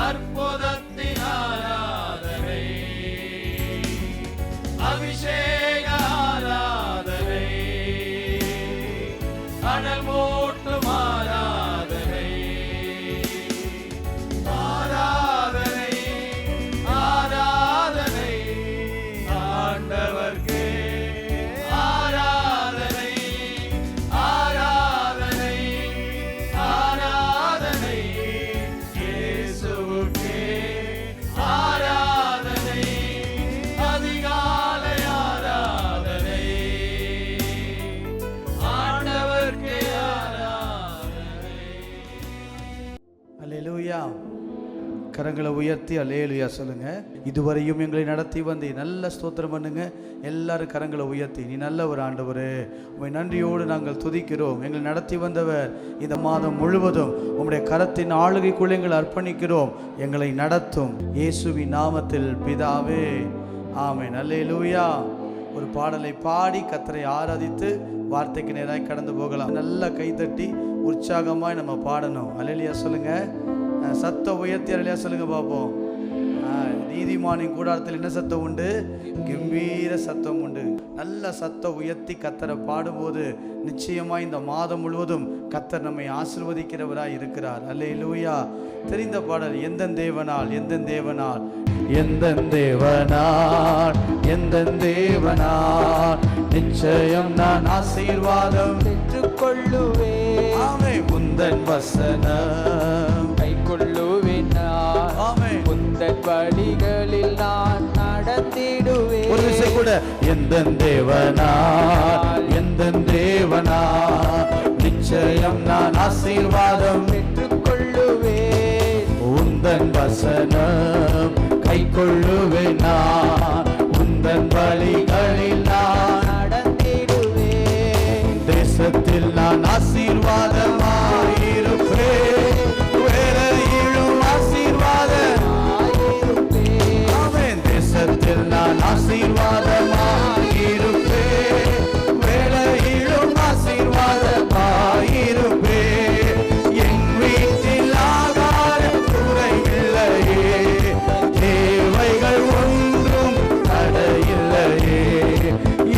அற்புதத்தின் ஆராதனை, அபிஷேக ஆராதனை, அனல் மூட்டும் ஆராதனை, ஆராதனை, ஆராதனை ஆண்டவர்க்கே, ஆராதனை, ஆராதனை, ஆராதனை இயேசுவுக்கே, ஆராதனை, அதிகாலை ஆராதனை, ஆண்டவர்க்கே ஆராதனை. அல்லேலூயா. கரங்களை உயர்த்தி அல்லேலூயா சொல்லுங்க. இதுவரையும் எங்களை நடத்தி வந்து நல்ல ஸ்தோத்திரம் பண்ணுங்க. எல்லாரும் கரங்களை உயர்த்தி, நீ நல்ல ஒரு ஆண்டவரே, உம்மை நன்றியோடு நாங்கள் துதிக்கிறோம். எங்களை நடத்தி வந்தவர் இந்த மாதம் முழுவதும் உம்முடைய கரத்தின் ஆளுகைக்குள் எங்களை அர்ப்பணிக்கிறோம். எங்களை நடத்தும் இயேசுவின் நாமத்தில் பிதாவே, ஆமென். அல்லேலூயா. ஒரு பாடலை பாடி கர்த்தரை ஆராதித்து வார்த்தைக்கு நேராக கடந்து போகலாம். நல்லா கைத்தட்டி உற்சாகமாய் நம்ம பாடணும். அல்லேலூயா சொல்லுங்க. சத்தம் உயர்த்தி அல்லேலூயா சொல்லுங்க பார்ப்போம். நீதிமானின் கூடாரத்தில் என்ன சத்தம் உண்டு? கம்பீர சத்தம் உண்டு. நல்ல சத்தம் உயர்த்தி கர்த்தரை பாடும்போது நிச்சயமா இந்த மாதம் முழுவதும் கர்த்தர் நம்மை ஆசீர்வதிக்கிறவராய் இருக்கிறார். அல்லேலூயா. தெரிந்த பாடல், எந்த தேவனால், எந்த தேவனால், எந்த தேவனால், எந்த தேவனால் நிச்சயம் நான் ஆசீர்வாதம் பெற்றுக்கொள்ளுவேன். ஆமே. உந்தன் வசனம் கைக்கொள்ளுவேன் நான். ஆமே. உந்தன் வழிகளில் நான் நடந்திடுவேன். ஒரு விஷயம் கூட, எந்த தேவனால், எந்த தேவனால் நிச்சயம் நான் ஆசீர்வாதம் பெற்றுக்கொள்ளுவேன். உந்தன் வசனம் கைக்கொள்ளுவேன் நான். உந்தன் வழிகளில் நான் நடந்திடுவேன். தேசத்தில் நான் ஆசீர்வாதமாயிருப்பேன். வேலையிலும் ஆசீர்வாதமாயிருப்பேன். ஆமென். தேசத்தில் நான் ஆசீர்வாதமாயிருப்பேன். வேலையிலும் ஆசீர்வாதமாயிருப்பேன். என் வீட்டில் ஆகாரம் குறையில்லையே, தேவைகள் ஒன்றும் தடையில்லையே.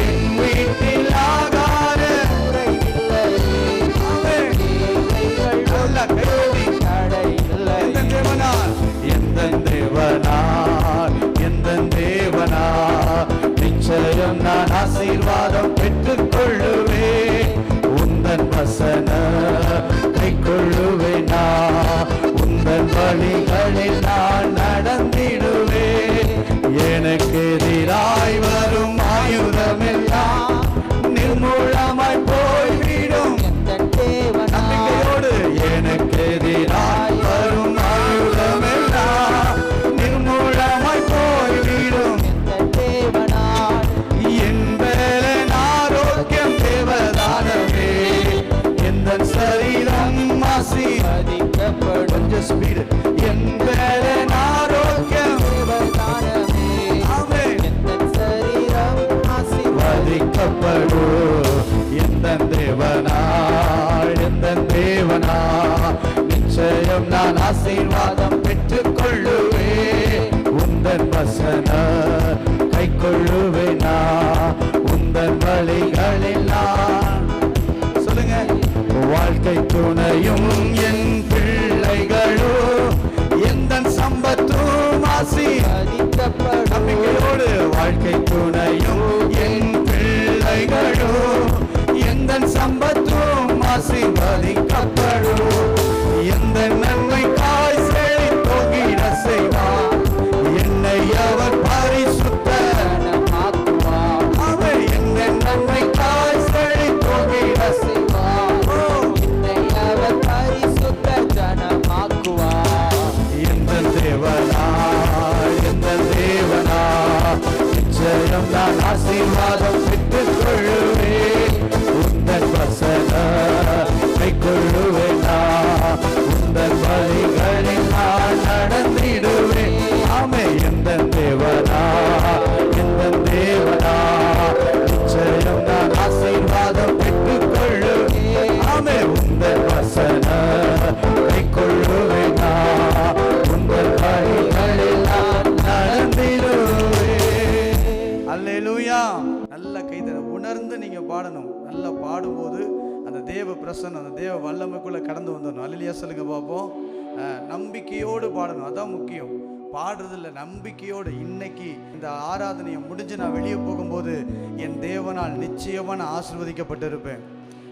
என் வீட்டில் ஆகாரம் குறையில்லையே, தேவைகள் ஒன்றும் தடையில்லையே. எந்த தேவனால், எந்த தேவனால், எந்த தேவனால் நிச்சயம் நான் ஆசீர்வாதம் பெற்றுக்கொள்ளுவேன். உந்தன் வசன கைக்கொள்ளுவேன் நான். உந்தன் வழிகளில் நான் நடந்திடுவேன். எனக்கு எதிராய் வரும் ஆயுதமெல்லாம் நிர்மூலமாய் போய்விடும். நம்பிக்கையோடு, எனக்கு எதிராய் வரும் ஆயுதமெல்லாம் நிர்மூலமாய் போய்விடும். என் வேலன் ஆரோக்கியம் தேவதானமே, எந்த சரீரம் ஆசீர்வதிக்கப்படும். கொஞ்சம் ஸ்பீடு. என் வேலன் ஆரோக்கியம் தேவதானமே, ஆமென். எந்த சரீரம் ஆசீர்வதிக்கப்படும். எந்த தேவனால், எந்த தேவனால் நிச்சயம் நான் ஆசீர்வாதம் பெற்றுக்கொள்ளுவேன். உந்தன் வசன கைக்கொள்ளுவேன் நான். உந்தன் வழிகளில் நான், சொல்லுங்க, வாழ்க்கை துணையும் என் பிள்ளைகளும் எந்த சம்பத்தும் ஆசீர்வதிக்கப்படும். நம்பிக்கையோடு, வாழ்க்கை துணையும் என் பிள்ளைகளும் எந்த சம்பத்தும் ஆசீர்வதிக்கப்படும். எந்த நன்மைக்காய் செழித்தோங்கிட செய்வார். என்னை அவர் பரிசுத்தமாக்குவார். அவர் எந்த நன்மைக்காய் செழித்தோங்கிட செய்வார். என்னை அவர் பரிசுத்த ஜனமாக்குவார். எந்த தேவனால், எந்த தேவனால் நிச்சயம் நான் ஆசீர்வாதம் பெற்றுக்கொள்ளுவேன். உந்தன் வசன கைக்கொள்ளுவேன் நான். உந்தன் வழிகளில் நான் நடந்திடுவேன். ஆமே. எந்த தேவனா, எந்த தேவனா நிச்சயம் நான் ஆசீர்வாதம் பெற்றுக்கொள்ளுவேன். ஆமே. உந்தன் வசன கைக்கொள்ளுவேன் நான். உந்தன் பாடணும். நல்லா பாடும்போது அந்த தேவ பிரசன்னம், அந்த தேவ வல்லமைக்குள்ளே கடந்து வந்துடணும். அல்லேலூயா சொல்லுங்க பார்ப்போம். நம்பிக்கையோடு பாடணும், அதான் முக்கியம். பாடுறதில்ல, நம்பிக்கையோடு. இன்னைக்கு இந்த ஆராதனையை முடிஞ்சு நான் வெளியே போகும்போது என் தேவனால் நிச்சயமாக நான் ஆசீர்வதிக்கப்பட்டிருப்பேன்.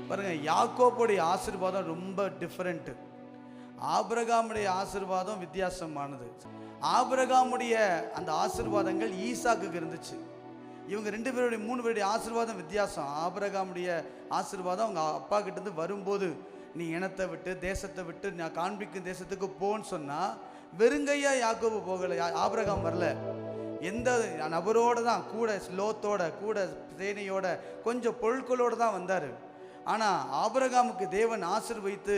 பாருங்க, யாக்கோபுடைய ஆசீர்வாதம் ரொம்ப டிஃப்ரெண்ட்டு. ஆபிரகாமுடைய ஆசீர்வாதம் வித்தியாசமானது. ஆபிரகாமுடைய அந்த ஆசீர்வாதங்கள் ஈசாக்குக்கு இருந்துச்சு. இவங்க 2 பேருடைய 3 பேருடைய ஆசீர்வாதம் வித்தியாசம். ஆபிரகாமுடைய ஆசீர்வாதம் அவங்க அப்பா கிட்டேருந்து வரும்போது, நீ இனத்தை விட்டு தேசத்தை விட்டு நான் காண்பிக்கும் தேசத்துக்கு போன்னு சொன்னால் வெறுங்கையா யாக்கோபு போகலை, ஆபிரகாம் வரல. எந்த நபரோடு தான், கூட லோத்தோட, கூட சேனையோட, கொஞ்சம் பொருட்களோடு தான் வந்தார். ஆனால் ஆபிரகாமுக்கு தேவன் ஆசீர்வதித்து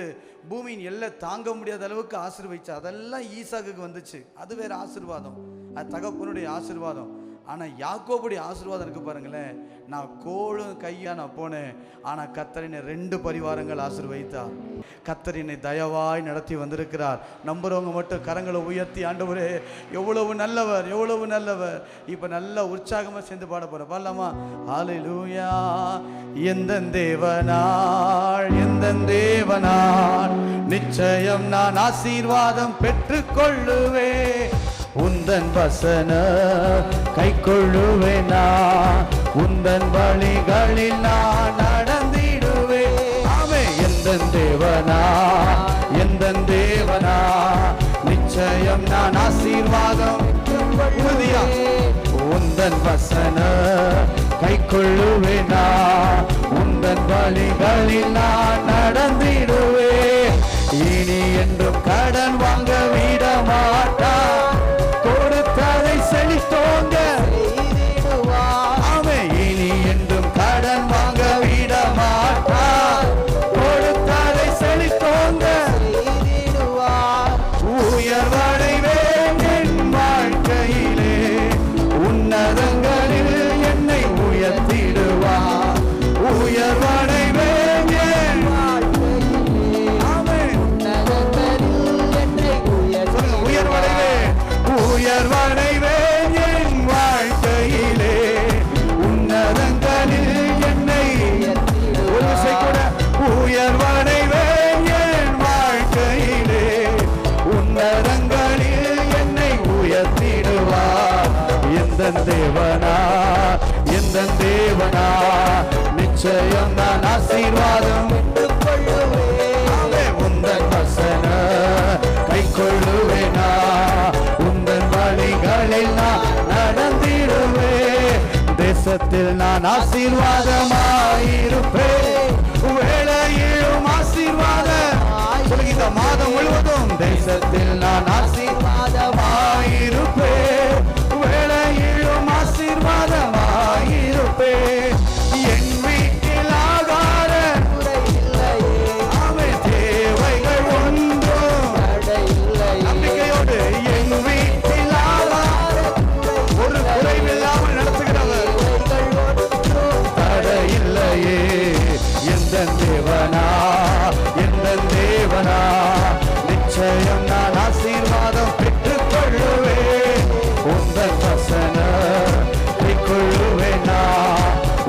பூமியின் எல்லை தாங்க முடியாத அளவுக்கு ஆசீர்வதிச்சு, அதெல்லாம் ஈசாக்குக்கு வந்துச்சு. அது வேறு ஆசீர்வாதம், அது தகப்பனுடைய ஆசீர்வாதம். ஆனால் யாக்கோபுடைய ஆசீர்வாதம் இருக்கு பாருங்களேன். நான் கோளும் கையா நான் போனேன், ஆனால் கர்த்தரினை 2 பரிவாரங்கள் ஆசீர்வதித்தார். கர்த்தரினை தயவாய் நடத்தி வந்திருக்கிறார். நம்புறவங்க மட்டும் கரங்களை உயர்த்தி, ஆண்டவரே எவ்வளவு நல்லவர், எவ்வளவு நல்லவர். இப்போ நல்ல உற்சாகமாக சேர்ந்து பாட போகிறோம். பாடலாமா? ஹல்லேலூயா. எந்த தேவனாள், எந்த தேவனாள் நிச்சயம் நான் ஆசீர்வாதம் பெற்றுக்கொள்ளுவேன். உந்தன் வசன கை கொள்ளுவேனா, உந்தன் வழிகளில் நான் நடந்திடுவேன். ஆமே. எந்த தேவனா, எந்த தேவனா நிச்சயம் நான் ஆசீர்வாதம் உறுதியா. உந்தன் வசன கை கொள்ளுவேனா, உந்தன் வழிகளில் நான் நடந்திடுவேன். இனி என்றும் கடன் வாங்க விட மாட்டான், கொடுத்ததை செழித்தோங்க. ஆமே. இனி என்றும் கடன் வாங்க விட மாட்டார், கொடுத்ததை செழித்தோங்க. உயர்வடைவேன் என் வாழ்க்கையிலே, உன்னதங்களில் என்னை உயர்த்திடுவார். உயர்வடைவேன் என் வாழ்க்கையிலே, ஆமே, உன்னதங்களில் என்னை உயர்வடைவேன். உயர்வடைவேன் என் வாழ்க்கையிலே, உன்னதங்களில் என்னை ஒரு விசை கூட. உயர்வடைவேன் என் வாழ்க்கையிலே, உன்னதங்களில் என்னை உயர்த்திடுவார். எந்த தேவனா, எந்த தேவனா நிச்சயம் நான் ஆசீர்வாதம் பெற்றுக்கொள்ளுவேன். உந்தன் வசன கை கொள்ளுவேனா, உந்தன் வழிகளில் நான் நடந்திடுவேன். தேசத்தில் நான் ஆசீர்வாதமாயிருப்பேன், வேளையிலும் ஆசீர்வாதம். சொல்லுங்க, இந்த மாதம் முழுவதும் தேசத்தில் நான் ஆசீர்வாதமாயிருப்பேன், வேளையிலும் ஆசீர்வாதமாயிருப்பேன். என் வீட்டில் ஆகார ஆமே தேவைகள் ஒன்றும் நம்பிக்கையோடு, என் வீட்டில் ஆகார ஒரு குறைவில்லாமல் நடத்துகிறவர் தடையில்லையே. எந்த தேவனா, எந்த தேவனா நிச்சயம் நான் ஆசீர்வாதம் பெற்றுக்கொள்ளுவேன். உந்தன் வசன கொள்ளுவேனா,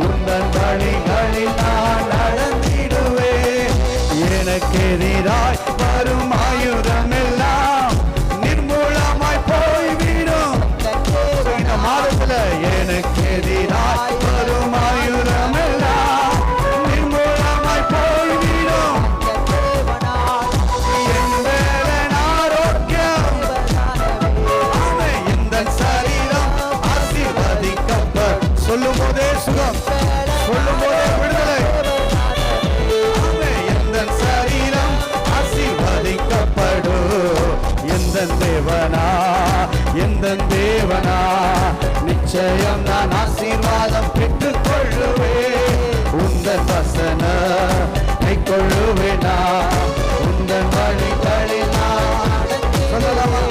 உந்தன் வழிகளில் நான் நடந்திடுவேன். எனக்கு எதிராய் வரும் ஆயுதம் எல்லாம் நிர்மூலமாய் போய்விடும். இந்த மாதத்துல எனக்கு எதிராய் வரும் ஆயுதம் எல்லாம் நிர்மூலமாய் போய்விடும். என் வேலன் ஆரோக்கியம், ஆமே, இந்த சரீரம் ஆசீர்வதிக்கப்படும். சொல்லும் போதே சுகம், சொல்லும் போதே விடுதலை. ஆமே. எந்த சரீரம் ஆசீர்வதிக்கப்படும். எந்த தேவனா, எந்த தேவனா நிச்சயம் நான் ஆசீர்வாதம் பெற்றுக்கொள்ளுவேன். உந்தன் வசன கை கொள்ளுவேனா, உந்தன் வழிகளில் நான் சொல்லலாமா?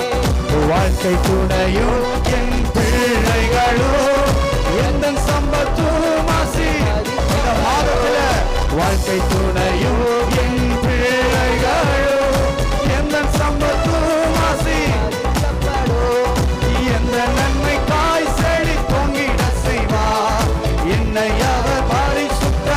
வாழ்க்கை துணையும் என் பிள்ளைகளும் எந்த சம்பத்தும் ஆசி. இந்த மாதத்துல வாழ்க்கை துணையும் என் பிள்ளைகளும் எந்த சம்பத்தும் ஆசி. எந்த நன்மை காய் செடி பொங்கிட செய்வார், என்னை அவர் பரிசுத்த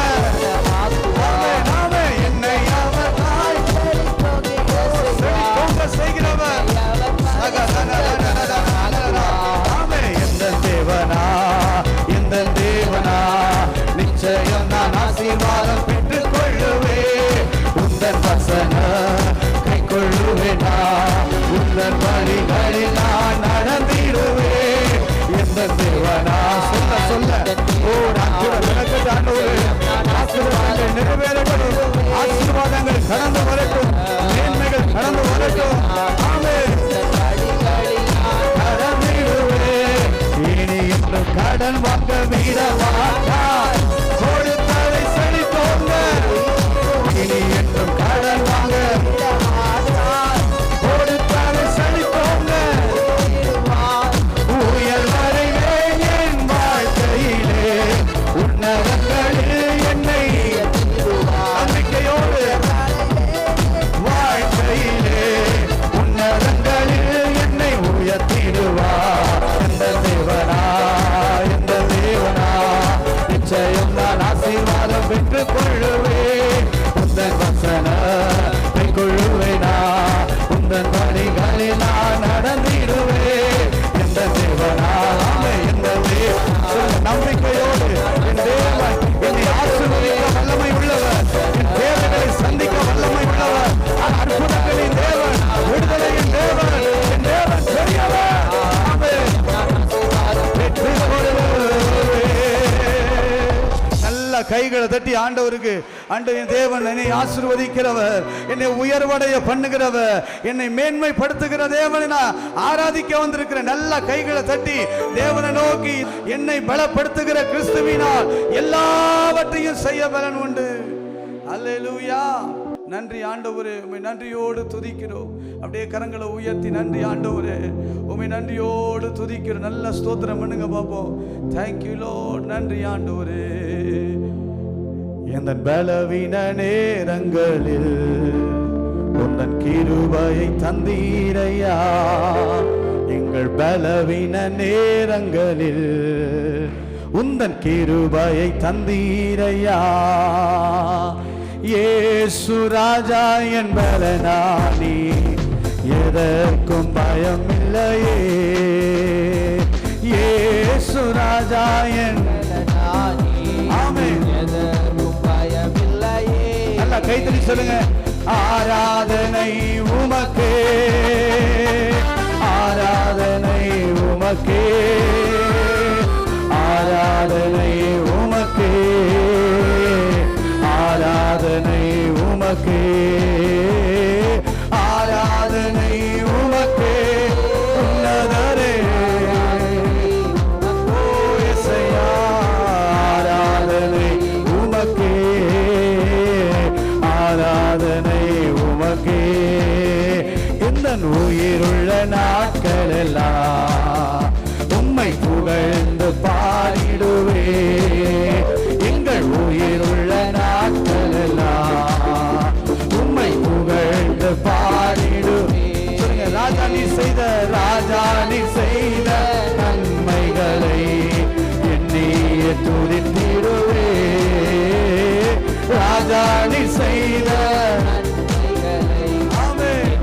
வழிகளில் நான் நடந்திடுவேன். எந்த தேவனாலே எந்த நம்பிக்கையோடு என் தேவன் என்னை ஆசீர்வதிக்க வல்லமை உள்ளவர், என் தேவைகளை சந்திக்க வல்லமை உள்ளவர், அற்புதங்களின் தேவன், விடுதலையின் தேவன், என் தேவன் பெரியவர். வெற்றி நல்ல கைகளை தட்டி ஆண்டவருக்கு, ஆண்டவரின் தேவன் என்னை ஆசீர்வதிக்கிறவர், என்னை உயர்வடைய பண்ணுகிறவர், என்னை மேன்மைப்படுத்துகிற தேவனை நான் ஆராதிக்க வந்திருக்கிறேன். நல்ல கைகளை தட்டி தேவனை நோக்கி, என்னை பலப்படுத்துகிற கிறிஸ்துவினால் எல்லாவற்றையும் செய்ய பலன் உண்டு. அல்லேலூயா. நன்றி ஆண்டவரே, உம்மை நன்றியோடு துதிக்கிறோம். அப்படியே கரங்களை உயர்த்தி நன்றி ஆண்டவரே, உம்மை நன்றியோடு துதிக்கிறோம். நல்ல ஸ்தோத்திரம் பண்ணுங்க பாப்போம். Thank you Lord. நன்றி ஆண்டவரே. எந்த பலவீன நேரங்களில் உந்தன் கிருபையை தந்தீரையா. எங்கள் பலவீன நேரங்களில் உந்தன் கிருபையை தந்தீரையா. இயேசு ராஜா என் பலனானி, எதற்கும் பயம் இல்லையே. இயேசு ராஜா என் பலனானி, ஆமென், எதற்கும் பயம் இல்லையே. நல்லா கைத்தறி சொல்லுங்க. ஆராதனை உமக்கே, ஆராதனை உமக்கே, ஆராதனை உமக்கே, ஆராதனை உமக்கே, ஆராதனை உமக்கே. உன்னதரே ஓ இயேசையா, ஆராதனை உமக்கே, ஆராதனை உமக்கே. இந்த உயிருள்ள நாட்கள் எல்லாம் உம்மை புகழ்ந்து பாடிடுவே. எங்கள் உயிருள்ள நாட்கள் எல்லாம் உம்மை புகழ்ந்து பாடிடுவே. ராஜா நீ செய்த, ராஜா நீ செய்த நன்மைகளை எண்ணியே துதித்திடுவே. ராஜா நீ செய்த நன்மைகளை, ஆமென்,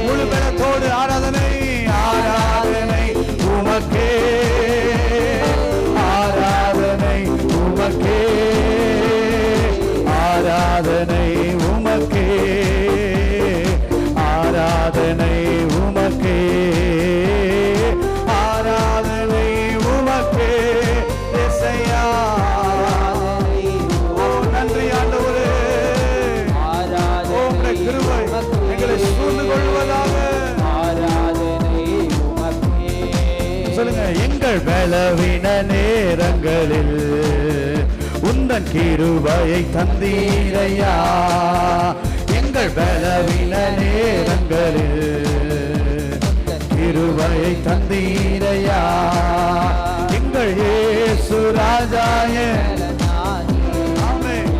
முழு பலத்தோடு ஆராதனை, ஆராதனை உமக்கே, ஆராதனை உமக்கே, ஆராதனை உமக்கே, ஆராதனை உமக்கே, ஆராதனை உமக்கே. இயேசையா, ஓ நன்றி ஆண்டவரே. உம்முடைய கிருபை எங்களை சூழ்ந்து கொள்வதாக. சொல்லுங்க. எங்கள் பலவீன நேரங்களில் உந்தன் கிருபையை தந்தீரையா. எங்கள் பலவீன நேரங்களில் கிருபையை தந்தீரையா. எங்கள் இயேசு ராஜாயே, ஆமென்,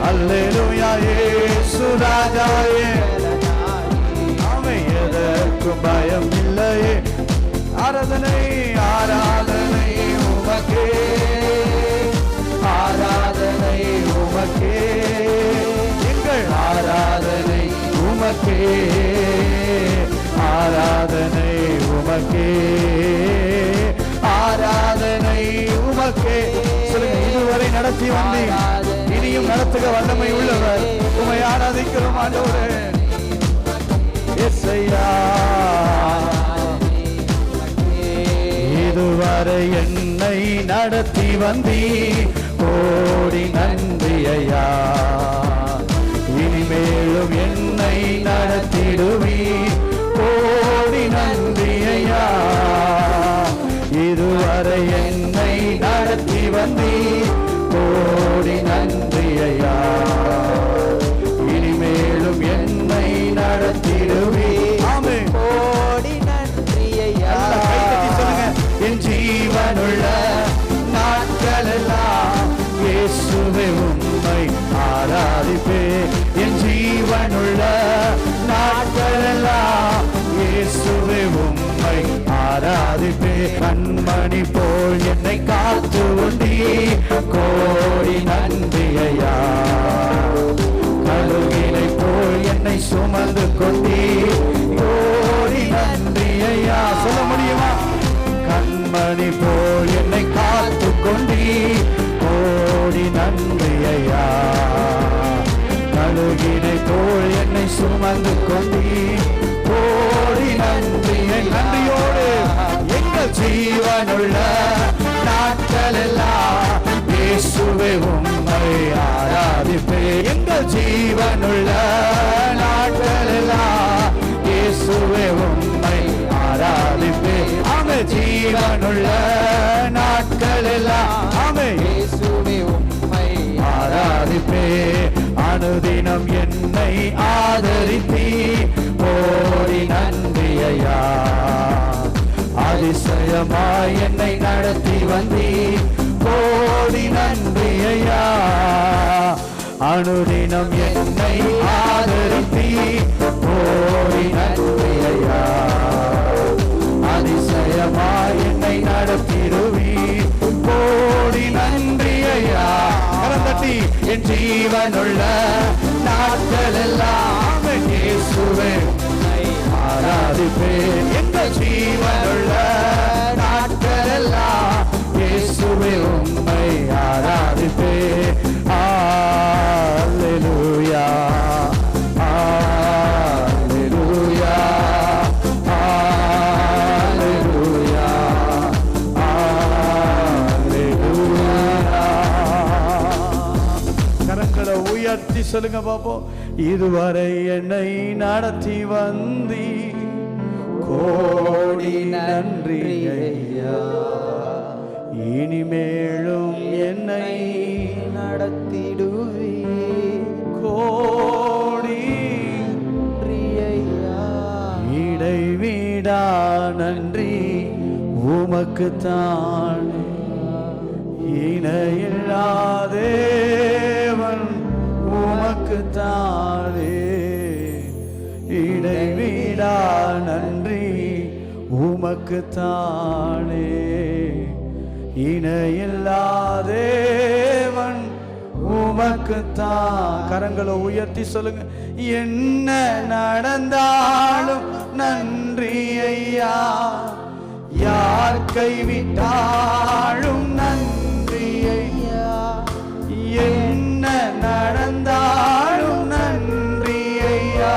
அல்லேலூயா. இயேசு ராஜாயே, ஆமென், எதற்கும் பயம் இல்லையே. ஆராதனை, ஆராதனை உமக்கே, ஆராதனை உமக்கே. எங்கள் ஆராதனை உமக்கே, ஆராதனை உமக்கே, ஆராதனை உமக்கே. சொல்லுங்க. இதுவரை நடத்தி வந்தீர், இனியும் நடத்துக வல்லமை உள்ளவர். உம்மை ஆராதிக்கிறோம் ஆண்டவரே. இயேசையா, இதுவரை என்னை நடத்தி வந்தீ, கோடி நன்றி ஐயா. இனிமேலும் என்னை நடத்திடுவீ, கோடி நன்றி ஐயா. இதுவரை என்னை நடத்தி வந்தீ, கோடி நன்றி ஐயா. இனிமேலும் என்னை நடத்திடுவீ, ஆமென், கோடி நன்றி ஐயா. சொல்லுங்க. என் ஜீவனுள்ள நாட்களெல்லாம் இயேசுவே உம்மை ஆராதிப்பே. என் ஜீவனுள்ள நாட்களெல்லாம் இயேசுவே உம்மை ஆராதிப்பே. கண்மணி போல் என்னை காத்து உண்டி, கோடி நன்றி ஐயா. கழுகினை போல் சுமந்து கொண்டீ, கோடி நன்றி ஐயா. சொல்ல முடியுமா? கண்மணி போல் என்னை காத்து கொண்டீ, கோடி நன்றி ஐயா. கழுகினை போல் என்னை சுமந்து கொண்டீ, கோடி நன்றி. நன்றியோடு எங்கள் ஜீவனுள்ள நாட்கள் எல்லாம் இயேசுவே உம்மை ஆராதிப்பே. எங்கள் ஜீவனுள்ள நாட்கள் எல்லாம் இயேசுவே உம்மை ஆராதிப்பே. ஆமே, ஜீவனுள்ள நாட்கள் எல்லாம் ஆமே இயேசுவே உம்மை ஆராதிப்பே. அனுதினம் என்னை ஆதரித்தீ, கோடி நன்றி ஐயா. அதிசயமாய் என்னை நடத்தி வந்தீ, கோடி நன்றி ஐயா. அனுதினம் என்னை ஆதரித்தீ, கோடி நன்றி ஐயா. அதிசயமாய் என்னை நடத்திடுவீ, கோடி நன்றி ஐயா. கரந்தட்டி என் ஜீவனுள்ள நாட்கள் எல்லாம் இயேசுவே ஆராதிப்பேன். எங்கள் ஜீவனுள்ள நாட்கள் எல்லாம் இயேசுவே உம்மை ஆராதிப்பேன். அல்லேலூயா, அல்லேலூயா, அல்லேலூயா, அல்லேலூயா. கரங்களை உயர்த்தி சொல்லுங்க பாப்போம். இதுவரை என்னை நடத்தி வந்தீ, கோடி நன்றி ஐயா. இனிமேலும் என்னை நடத்திடுவே, கோடி நன்றி ஐயா. இடைவிடா நன்றி உமக்குத்தான், இணையில்லா தேவன் உமக்குத்தானே. இடைவிடா நன்றி உமக்குத்தானே, இணையில்லா தேவன் உமக்குத்தான். கரங்களை உயர்த்தி சொல்லுங்க. என்ன நடந்தாலும் நன்றி ஐயா, யார் கைவிட்டாலும் நன்றி ஐயா. என்ன நடந்தாலும் நன்றி ஐயா,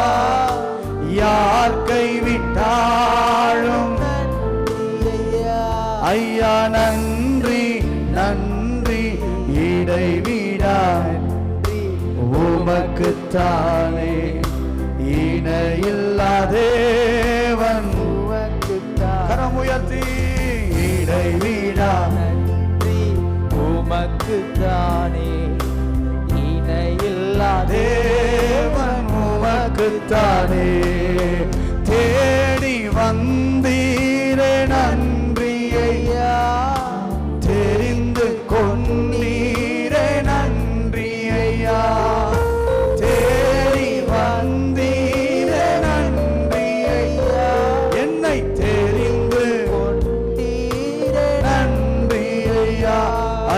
யார் கைவிட்டாலும் ஐயா. நன்றி நன்றி இடைவிடா உமக்குத்தானே, இணையில்லா தேவன் உமக்குத்தான். கரம் உயர்த்தி இடைவிடா நன்றி உமக்குத்தானே, இணையில்லா தேவன் உமக்குத்தானே. தேடி வந்தீரே நன்றி ஐயா, தெரிந்து கொண்டீரே நன்றி ஐயா. தேடி வந்தீரே நன்றி ஐயா, என்னை தெரிந்து கொண்டீரே நன்றி ஐயா.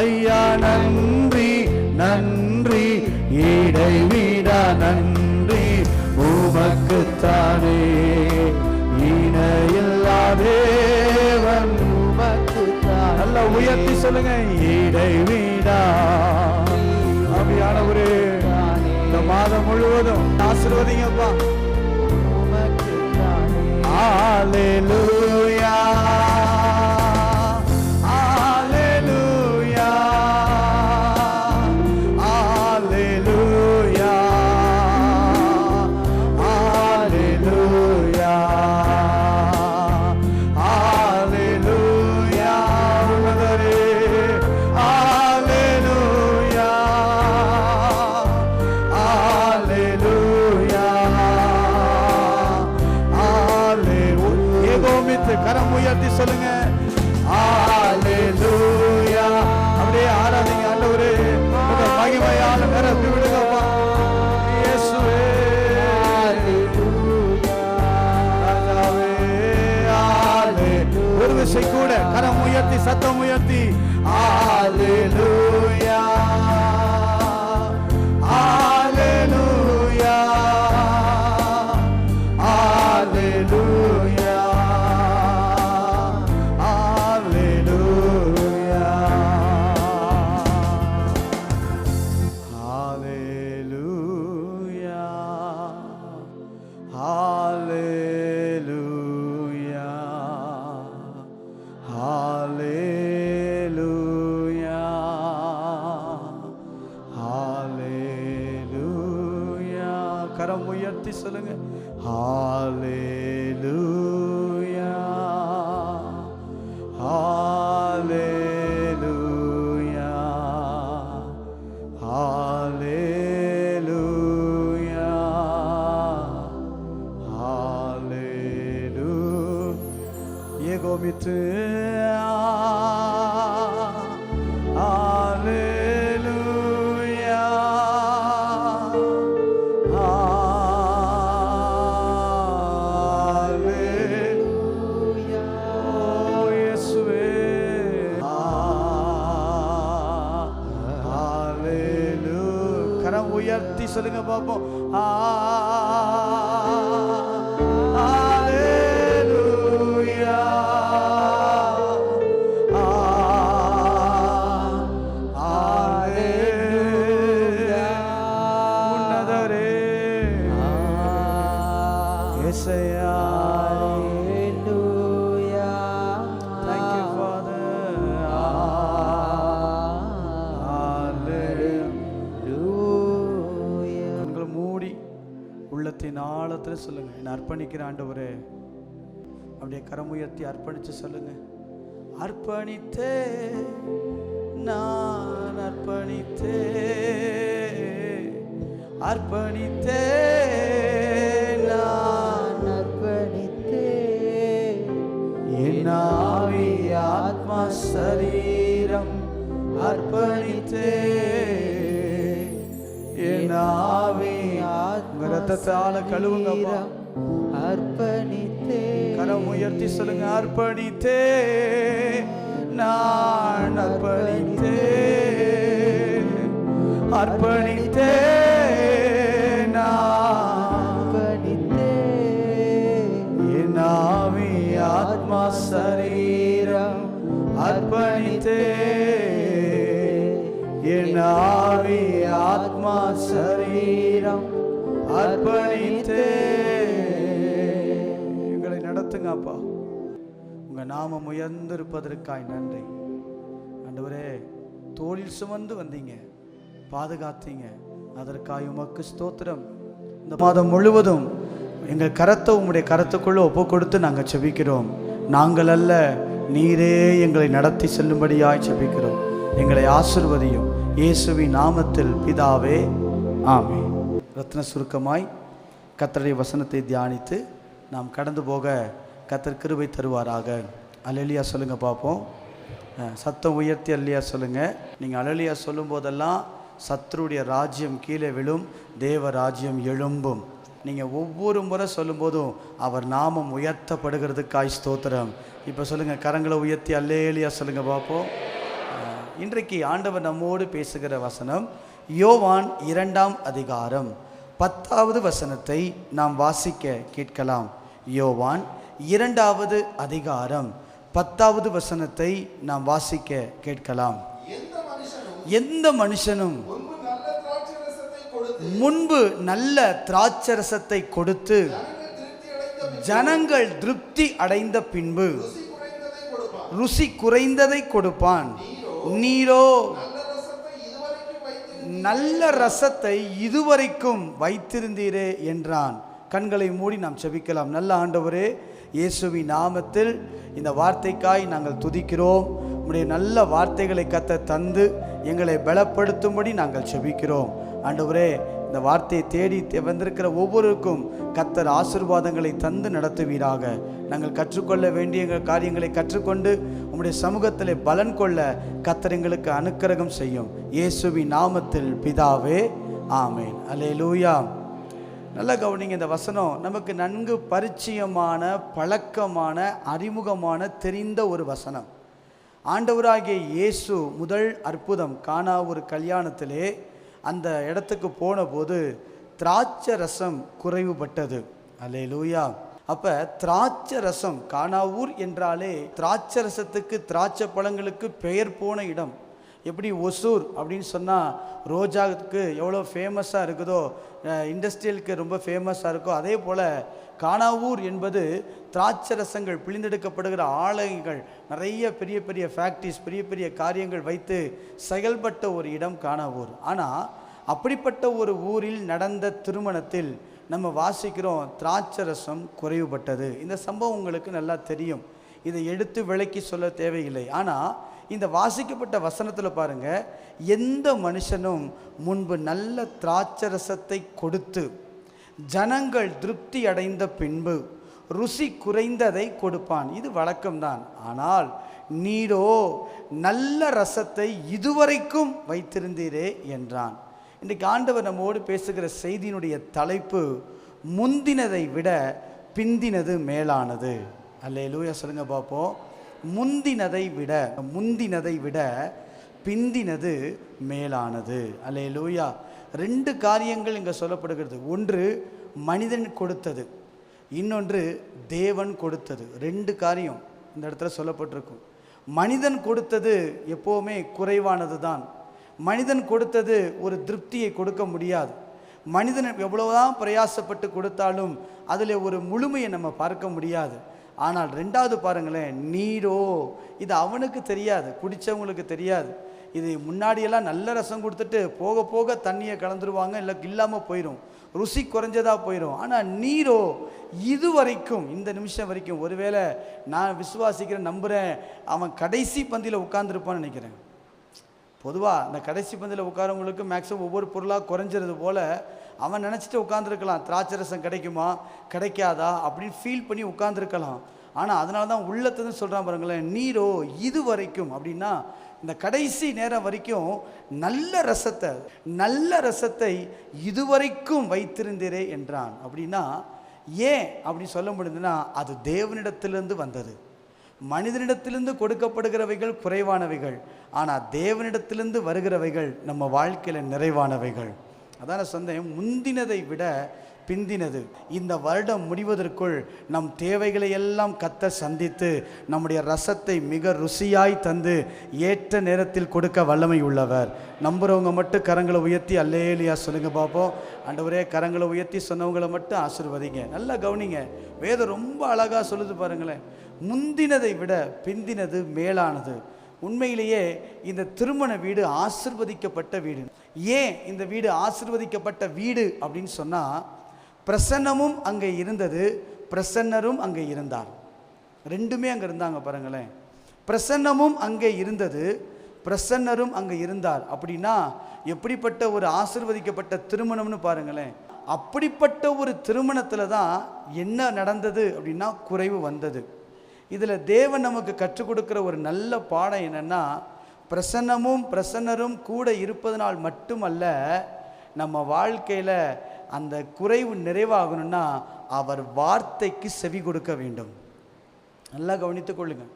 ஐயா நன்றி நன்றி இடைவிடா நன்றி உமக்குத்தானே, இணையில்லா தேவன் உமக்குத்தான். நல்லா உயர்த்தி சொல்லுங்க. இடைவிடா ஆவியானவரே, இந்த மாதம் முழுவதும் ஆசீர்வதிங்கப்பா. அல்லேலூயா, அல்லேலூயா, அல்லேலூயா, அல்லேலூயா, அல்லேலூயா. உன்னதரே அல்லேலூயா, அல்லேலூயா, அல்லேலூயா. ஏகோபித்து கரம் உயர்த்தி சொல்லுங்க. அல்லேலூயா. அப்படியே ஆராதிங்க ஆண்டவரே, உங்க மகிமையால நிரப்பி விடுங்கப்பா இயேசுவே. ராஜாவே, ஒரு விசை கூட கரம் உயர்த்தி சத்தம் உயர்த்தி அல்லேலூயா, அல்லேலூயா, உயர்த்தி சொல்லுங்க. ஹalleluya ஹalleluya ஹalleluya ஹalleluya. ஏகோபித்து உயர்த்தி சொல்லுங்க பாப்போம். ஹalleluya ஹalleluya. உன்னதரே இயேசுயா. Thank you Father. உள்ளத்தின் ஆழத்தில் சொல்லுங்க, என்னை அர்ப்பணிக்கிற ஆண்டவரே. அப்படியே கரம் உயர்த்தி அர்ப்பணிச்சு சொல்லுங்க. அர்ப்பணித்தே நான் அர்ப்பணித்தே அர்ப்பணித்தே நான் அர்ப்பணித்தே என் ஆவி ஆத்மா சரீரம் அர்ப்பணித்தே என் ஆவி ரத்தத்தால கழுவுங்க. அர்ப்பணித்தே கரம் உயர்த்தி சொல்லுங்க. அர்ப்பணித்தே நான் அர்ப்பணித்தே அர்ப்பணித்தே நான் அர்ப்பணித்தே என் ஆவி ஆத்மா சரீரம் அர்ப்பணித்தே என் ஆவி ஆத்மா சரீரம் அர்ப்பணித்தே. எங்களை நடத்துங்க அப்பா. உங்க நாமம் உயர்ந்திருப்பதற்காய் நன்றி ஆண்டவரே. தோளில் சுமந்து வந்தீங்க, பாதுகாத்தீங்க, அதற்காக உமக்கு ஸ்தோத்திரம். இந்த மாதம் முழுவதும் எங்கள் கரத்தை உங்களுடைய கரத்துக்குள்ள ஒப்பு கொடுத்து நாங்கள் செபிக்கிறோம். நாங்கள் அல்ல, நீரே எங்களை நடத்தி செல்லும்படியாய் செபிக்கிறோம். எங்களை ஆசீர்வதியும் இயேசுவின் நாமத்தில் பிதாவே, ஆமென். ரத்ன சுருக்கமாய் கர்த்தருடைய வசனத்தை தியானித்து நாம் கடந்து போக கர்த்தர் கிருபை தருவாராக. அல்லேலூயா சொல்லுங்க பார்ப்போம். சத்தம் உயர்த்தி அல்லேலூயா சொல்லுங்க. நீங்கள் அல்லேலூயா சொல்லும் போதெல்லாம் சத்துருடைய ராஜ்யம் கீழே விழும், தேவ ராஜ்யம் எழும்பும். நீங்கள் ஒவ்வொரு முறை சொல்லும்போதும் அவர் நாமம் உயர்த்தப்படுகிறதுக்காய் ஸ்தோத்திரம். இப்போ சொல்லுங்கள், கரங்களை உயர்த்தி அல்லேலூயா சொல்லுங்க பார்ப்போம். இன்றைக்கு ஆண்டவர் நம்மோடு பேசுகிற வசனம் யோவான் 2ஆம் அதிகாரம் 10வது வசனத்தை நாம் வாசிக்க கேட்கலாம். யோவான் 2வது அதிகாரம் 10வது வசனத்தை நாம் வாசிக்க கேட்கலாம். எந்த மனுஷனும் முன்பு நல்ல திராட்சரசத்தை கொடுத்து ஜனங்கள் திருப்தி அடைந்த பின்பு ருசி குறைந்ததை கொடுப்பான். நீரோ நல்ல ரசத்தை இதுவரைக்கும் வைத்திருந்தீரே என்றான். கண்களை மூடி நாம் செபிக்கலாம். நல்ல ஆண்டவரே, இயேசுவின் நாமத்தில் இந்த வார்த்தைக்காய் நாங்கள் துதிக்கிறோம். உம்முடைய நல்ல வார்த்தைகளை கர்த்தர் தந்து எங்களை பலப்படுத்தும்படி நாங்கள் செபிக்கிறோம். ஆண்டவரே, இந்த வார்த்தையை தேடி வந்திருக்கிற ஒவ்வொருவருக்கும் கர்த்தர் ஆசீர்வாதங்களை தந்து நடத்துவீராக. நாங்கள் கற்றுக்கொள்ள வேண்டிய காரியங்களை கற்றுக்கொண்டு உம்முடைய சமூகத்தில் பலன் கொள்ள கர்த்தர் எங்களுக்கு அனுக்கிரகம் செய்யும். இயேசுவின் நாமத்தில் பிதாவே, ஆமென். அல்லேலூயா. நல்ல கவனிங்க. இந்த வசனம் நமக்கு நன்கு பரிச்சயமான, பழக்கமான, அறிமுகமான, தெரிந்த ஒரு வசனம். ஆண்டவராகிய இயேசு முதல் அற்புதம் கானா ஒரு கல்யாணத்திலே அந்த இடத்துக்கு போன போது திராட்சை ரசம் குறைவுபட்டது. அல்லேலூயா. அப்போ திராட்சை ரசம், கானாவூர் என்றாலே திராட்சை ரசத்துக்கு, திராட்சை பழங்களுக்கு பெயர் போன இடம். எப்படி ஒசூர் அப்படின்னு சொன்னால் ரோஜாவுக்கு எவ்வளோ ஃபேமஸாக இருக்குதோ, இண்டஸ்ட்ரியலுக்கு ரொம்ப ஃபேமஸாக இருக்கோ, அதே போல் கானாவூர் என்பது திராட்சை ரசங்கள் பிழிந்தெடுக்கப்படுகிற ஆலயங்கள், நிறைய பெரிய பெரிய ஃபேக்ட்ரிஸ், பெரிய பெரிய காரியங்கள் வைத்து செயல்பட்ட ஒரு இடம் கானாவூர். ஆனால் அப்படிப்பட்ட ஒரு ஊரில் நடந்த திருமணத்தில் நம்ம வாசிக்கிறோம் திராட்சரசம் குறைவுபட்டது. இந்த சம்பவம் உங்களுக்கு நல்லா தெரியும், இதை எடுத்து விளக்கி சொல்ல தேவையில்லை. ஆனால் இந்த வாசிக்கப்பட்ட வசனத்தில் பாருங்க, எந்த மனுஷனும் முன்பு நல்ல திராட்சரசத்தை கொடுத்து ஜனங்கள் திருப்தி அடைந்த பின்பு ருசி குறைந்ததை கொடுப்பான், இது வழக்கம்தான். ஆனால் நீரோ நல்ல ரசத்தை இதுவரைக்கும் வைத்திருந்தீரே என்றான். இன்றைக்கு ஆண்டவர் நம்மோடு பேசுகிற செய்தியினுடைய தலைப்பு முந்தினதை விட பிந்தினது மேலானது. அல்லேலூயா சொல்லுங்க பார்ப்போம். முந்தினதை விட பிந்தினது மேலானது. அல்லேலூயா. 2 காரியங்கள் இங்கே சொல்லப்படுகிறது. ஒன்று மனிதன் கொடுத்தது, இன்னொன்று தேவன் கொடுத்தது. 2 காரியம் இந்த இடத்துல சொல்லப்பட்டிருக்கும். மனிதன் கொடுத்தது எப்போவுமே குறைவானது தான். மனிதன் கொடுத்தது ஒரு திருப்தியை கொடுக்க முடியாது. மனிதன் எவ்வளவுதான் பிரயாசப்பட்டு கொடுத்தாலும் அதில் ஒரு முழுமையை நம்ம பார்க்க முடியாது. ஆனால் 2வது பாருங்களேன், நீரோ, இது அவனுக்கு தெரியாது, குடித்தவங்களுக்கு தெரியாது. இது முன்னாடியெல்லாம் நல்ல ரசம் கொடுத்துட்டு போக போக தண்ணியை கலந்துருவாங்க, இல்லை இல்லாமல் போயிடும், ருசி குறைஞ்சதாக போயிடும். ஆனால் நீரோ இது வரைக்கும், இந்த நிமிஷம் வரைக்கும், ஒருவேளை நான் விசுவாசிக்கிறேன், நம்புகிறேன், அவன் கடைசி பந்தியில் உட்கார்ந்துருப்பான்னு நினைக்கிறேன். பொதுவாக இந்த கடைசி பந்தியில் உட்காரவங்களுக்கு மேக்ஸிமம் ஒவ்வொரு பொருளாக குறைஞ்சிறது போல் அவன் நினச்சிட்டு உட்காந்துருக்கலாம், திராட்சரசம் கிடைக்குமா கிடைக்காதா அப்படின்னு ஃபீல் பண்ணி உட்காந்துருக்கலாம். ஆனால் அதனால தான் உள்ளத்துன்னு சொல்கிறான் பாருங்களேன், நீரோ இது வரைக்கும் அப்படின்னா இந்த கடைசி நேரம் வரைக்கும் நல்ல ரசத்தை இதுவரைக்கும் வைத்திருந்தீரே என்றான். அப்படின்னா ஏன் அப்படி சொல்ல முடியுதுன்னா, அது தேவனிடத்திலிருந்து வந்தது. மனிதனிடத்திலிருந்து கொடுக்கப்படுகிறவைகள் குறைவானவைகள், ஆனால் தேவனிடத்திலிருந்து வருகிறவைகள் நம்ம வாழ்க்கையில் நிறைவானவைகள். அதான சொந்தம், முந்தினதை விட பிந்தினது. இந்த வருடம் முடிவதற்குள் நம் தேவைகளை எல்லாம் கர்த்தர் சந்தித்து நம்முடைய ரசத்தை மிக ருசியாய் தந்து ஏற்ற நேரத்தில் கொடுக்க வல்லமை உள்ளவர். நம்புகிறவங்க மட்டும் கரங்களை உயர்த்தி அல்லேலியா சொல்லுங்க பார்ப்போம். ஆண்டவரே, கரங்களை உயர்த்தி சொன்னவங்களை மட்டும் ஆசீர்வதிங்க. நல்லா கவனிங்க, வேதம் ரொம்ப அழகாக சொல்லுது பாருங்களேன், முந்தினதை விட பிந்தினது மேலானது. உண்மையிலேயே இந்த திருமண வீடு ஆசீர்வதிக்கப்பட்ட வீடு. ஏன் இந்த வீடு ஆசீர்வதிக்கப்பட்ட வீடு அப்படின்னு சொன்னால், பிரசன்னமும் அங்கே இருந்தது, பிரசன்னரும் அங்கே இருந்தார். 2மே அங்கே இருந்தாங்க பாருங்களேன். பிரசன்னமும் அங்கே இருந்தது, பிரசன்னரும் அங்கே இருந்தார். அப்படின்னா எப்படிப்பட்ட ஒரு ஆசீர்வதிக்கப்பட்ட திருமணம்னு பாருங்களேன். அப்படிப்பட்ட ஒரு திருமணத்தில் தான் என்ன நடந்தது அப்படின்னா, குறைவு வந்தது. இதில் தேவன் நமக்கு கற்றுக் கொடுக்குற ஒரு நல்ல பாடம் என்னென்னா, பிரசன்னரும் கூட இருப்பதனால் மட்டுமல்ல, நம்ம வாழ்க்கையில் அந்த குறைவு நிறைவாகணும்னா அவர் வார்த்தைக்கு செவி கொடுக்க வேண்டும். நல்லா கவனித்து கொள்ளுங்கள்.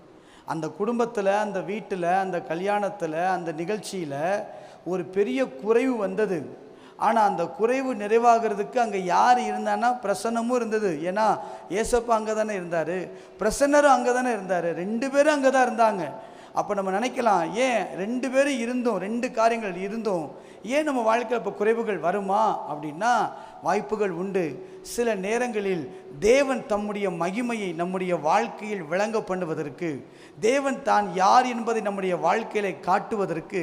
அந்த குடும்பத்தில், அந்த வீட்டில், அந்த கல்யாணத்தில், அந்த நிகழ்ச்சியில் ஒரு பெரிய குறைவு வந்தது. ஆனால் அந்த குறைவு நிறைவாகிறதுக்கு அங்கே யார் இருந்தான்னா, பிரசன்னமும் இருந்தது. ஏன்னா ஏசப்பா அங்கே தானே இருந்தார், பிரசன்னரும் அங்கே தானே இருந்தார், 2 பேரும் அங்கே தான் இருந்தாங்க. அப்போ நம்ம நினைக்கலாம், ஏன் 2 பேரும் இருந்தோம், 2 காரியங்கள் இருந்தோம், ஏன் நம்ம வாழ்க்கையில் இப்போ குறைவுகள் வருமா அப்படின்னா, வாய்ப்புகள் உண்டு. சில நேரங்களில் தேவன் தம்முடைய மகிமையை நம்முடைய வாழ்க்கையில் விளங்க பண்ணுவதற்கு, தேவன் தான் யார் என்பதை நம்முடைய வாழ்க்கையில காட்டுவதற்கு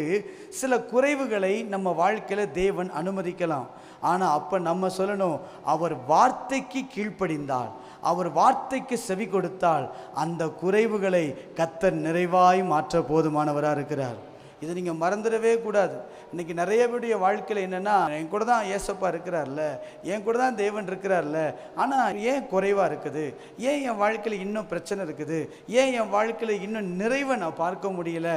சில குறைவுகளை நம்ம வாழ்க்கையில் தேவன் அனுமதிக்கலாம். ஆனால் அப்போ நம்ம சொல்லணும், அவர் வார்த்தைக்கு கீழ்ப்படிந்தால், அவர் வார்த்தைக்கு செவி கொடுத்தால் அந்த குறைவுகளை கர்த்தர் நிறைவாய் மாற்ற போதுமானவராக இருக்கிறார். இதை நீங்கள் மறந்துடவே கூடாது. இன்றைக்கி நிறைய பேருடைய வாழ்க்கையில் என்னென்னா, என் கூட தான் ஏசப்பா இருக்கிறார்ல, என் கூட தான் தேவன் இருக்கிறார்ல, ஆனால் ஏன் குறைவாக இருக்குது, ஏன் என் வாழ்க்கையில் இன்னும் பிரச்சனை இருக்குது, ஏன் என் வாழ்க்கையில் இன்னும் நிறைவை நான் பார்க்க முடியல.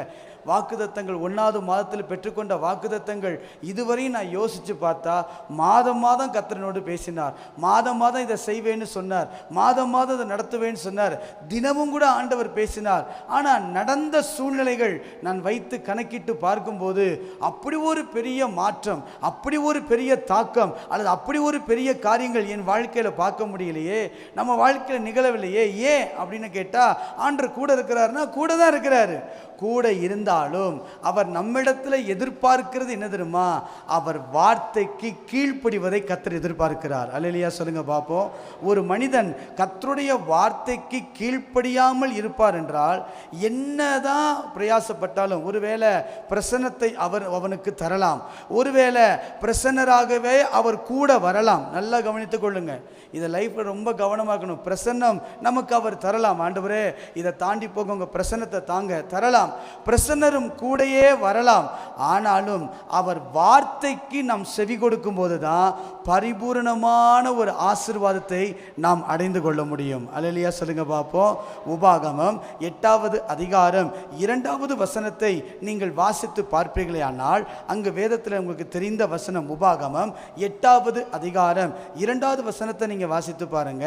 வாக்குத்தத்தங்கள் 1வது மாதத்தில் பெற்றுக்கொண்ட வாக்குத்தத்தங்கள் இதுவரையும் நான் யோசித்து பார்த்தா, மாதம் மாதம் கர்த்தரோடு பேசினார், மாதம் மாதம் இதை செய்வேன்னு சொன்னார், மாதம் மாதம் இதை நடத்துவேன்னு சொன்னார், தினமும் கூட ஆண்டவர் பேசினார். ஆனால் நடந்த சூழ்நிலைகள் நான் வைத்து கணக்கிட்டு பார்க்கும்போது அப்படி ஒரு பெரிய மாற்றம், அப்படி ஒரு பெரிய தாக்கம், அல்லது அப்படி ஒரு பெரிய காரியங்கள் என் வாழ்க்கையில் பார்க்க முடியலையே, நம்ம வாழ்க்கையில் நிகழவில்லையே. ஏன் அப்படின்னு கேட்டால், ஆண்டவர் கூட இருக்கிறாருன்னா கூட தான் இருக்கிறாரு. கூட இருந்தாலும் அவர் நம்மிடத்தில் எதிர்பார்க்கிறது என்ன தெரியுமா, அவர் வார்த்தைக்கு கீழ்ப்படிவதை கர்த்தர் எதிர்பார்க்கிறார். அல்லேலூயா சொல்லுங்க பார்ப்போம். ஒரு மனிதன் கர்த்தருடைய வார்த்தைக்கு கீழ்ப்படியாமல் இருப்பார் என்றால், என்னதான் பிரயாசப்பட்டாலும், ஒருவேளை பிரசன்னத்தை அவனுக்கு தரலாம். ஒருவேளை பிரசன்னராகவே அவர் கூட வரலாம். நல்லா கவனித்துக் கொள்ளுங்க. இதை லைஃப்பில் ரொம்ப கவனமாக இருக்கணும். பிரசன்னம் நமக்கு அவர் தரலாம். ஆண்டவரே இதை தாண்டி போக உங்கள் பிரசன்னத்தை தாங்க தரலாம். பிரசன்னரும் கூடையே வரலாம். ஆனாலும் அவர் வார்த்தைக்கு நாம் செவி கொடுக்கும் போது தான் பரிபூரணமான ஒரு ஆசீர்வாதத்தை நாம் அடைந்து கொள்ள முடியும். அல்லேலூயா சொல்லுங்க பார்ப்போம். உபாகமம் 8வது அதிகாரம் 2வது வசனத்தை நீங்கள் வாசித்து பார்ப்பீர்களே ஆனால் அங்கு வேதத்தில் உங்களுக்கு தெரிந்த வசனம். உபாகமம் 8வது அதிகாரம் 2வது வசனத்தை நீங்க வாசித்து பாருங்க.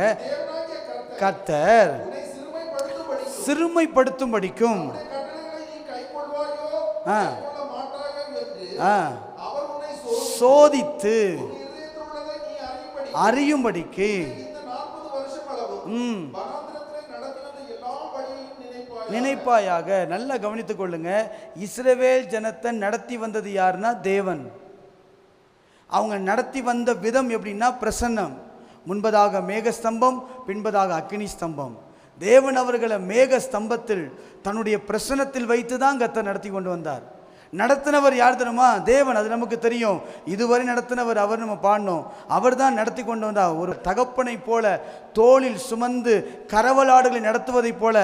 கர்த்தர் சிறுமைப்படுத்தும்படிக்கும் சோதித்து அறியும்படிக்கு நினைப்பாயாக. நல்லா கவனித்துக் கொள்ளுங்க. இஸ்ரவேல் ஜனத்தை நடத்தி வந்தது யாருன்னா தேவன். அவங்க நடத்தி வந்த விதம் எப்படின்னா பிரசன்னம். முன்பதாக மேகஸ்தம்பம், பின்பதாக அக்கினி ஸ்தம்பம். தேவன் அவர்களை மேக ஸ்தம்பத்தில் தன்னுடைய பிரசன்னத்தில் வைத்து தான் கர்த்தர் நடத்தி கொண்டு வந்தார். நடத்தினவர் யார் தெரியுமா? தேவன். அது நமக்கு தெரியும். இதுவரை நடத்தினவர் அவர். நம்ம பாடணும். அவர் தான் நடத்தி கொண்டு வந்தார். ஒரு தகப்பனை போல தோளில் சுமந்து கரவலாடுகளை நடத்துவதை போல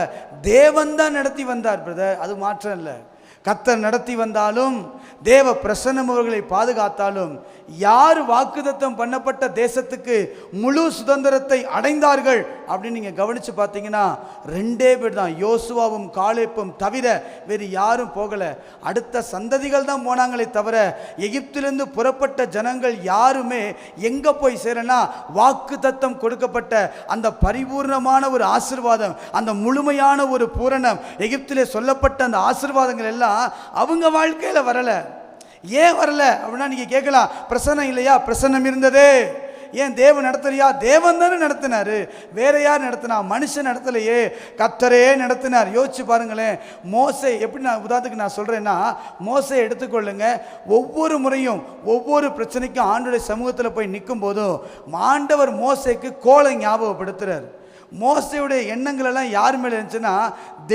தேவன் தான் நடத்தி வந்தார் பிரதர். அது மாற்றம் இல்லை. கர்த்தர் நடத்தி வந்தாலும் தேவ பிரசன்னம் அவர்களை பாதுகாத்தாலும் யார் வாக்குத்தத்தம் பண்ணப்பட்ட தேசத்துக்கு முழு சுதந்திரத்தை அடைந்தார்கள் அப்படின்னு நீங்க கவனிச்சு பார்த்தீங்கன்னா 2 பேர் தான். யோசுவாவும் காலேப்பும் தவிர வேறு யாரும் போகல. அடுத்த சந்ததிகள் தான் போனாங்களே தவிர எகிப்திலிருந்து புறப்பட்ட ஜனங்கள் யாருமே எங்க போய் சேரனா வாக்குத்தத்தம் கொடுக்கப்பட்ட அந்த பரிபூர்ணமான ஒரு ஆசீர்வாதம், அந்த முழுமையான ஒரு பூரணம், எகிப்திலே சொல்லப்பட்ட அந்த ஆசீர்வாதங்கள் எல்லாம் அவங்க வாழ்க்கையில வரல. ஏன் வரல அப்படின்னா நீங்க கேட்கலாம், பிரசன்னம் இல்லையா? பிரசன்னம் இருந்ததே. ஏன் தேவன் நடத்தலையா? தேவன் தானே நடத்தினாரு. வேற யார் நடத்தினா? மனுஷன் நடத்தலையே, கர்த்தரே நடத்தினார். யோசிச்சு பாருங்களேன். மோசே எப்படி, நான் உதாரணத்துக்கு நான் சொல்றேன்னா, மோசே எடுத்துக்கொள்ளுங்க. ஒவ்வொரு முறையும் ஒவ்வொரு பிரச்சனைக்கும் ஆண்டவருடைய சமூகத்தில் போய் நிற்கும் போதும் ஆண்டவர் மோசேக்கு கோலை ஞாபகப்படுத்துறார். மோசேயுடைய எண்ணங்கள் எல்லாம் யார் மேலே இருந்துச்சுன்னா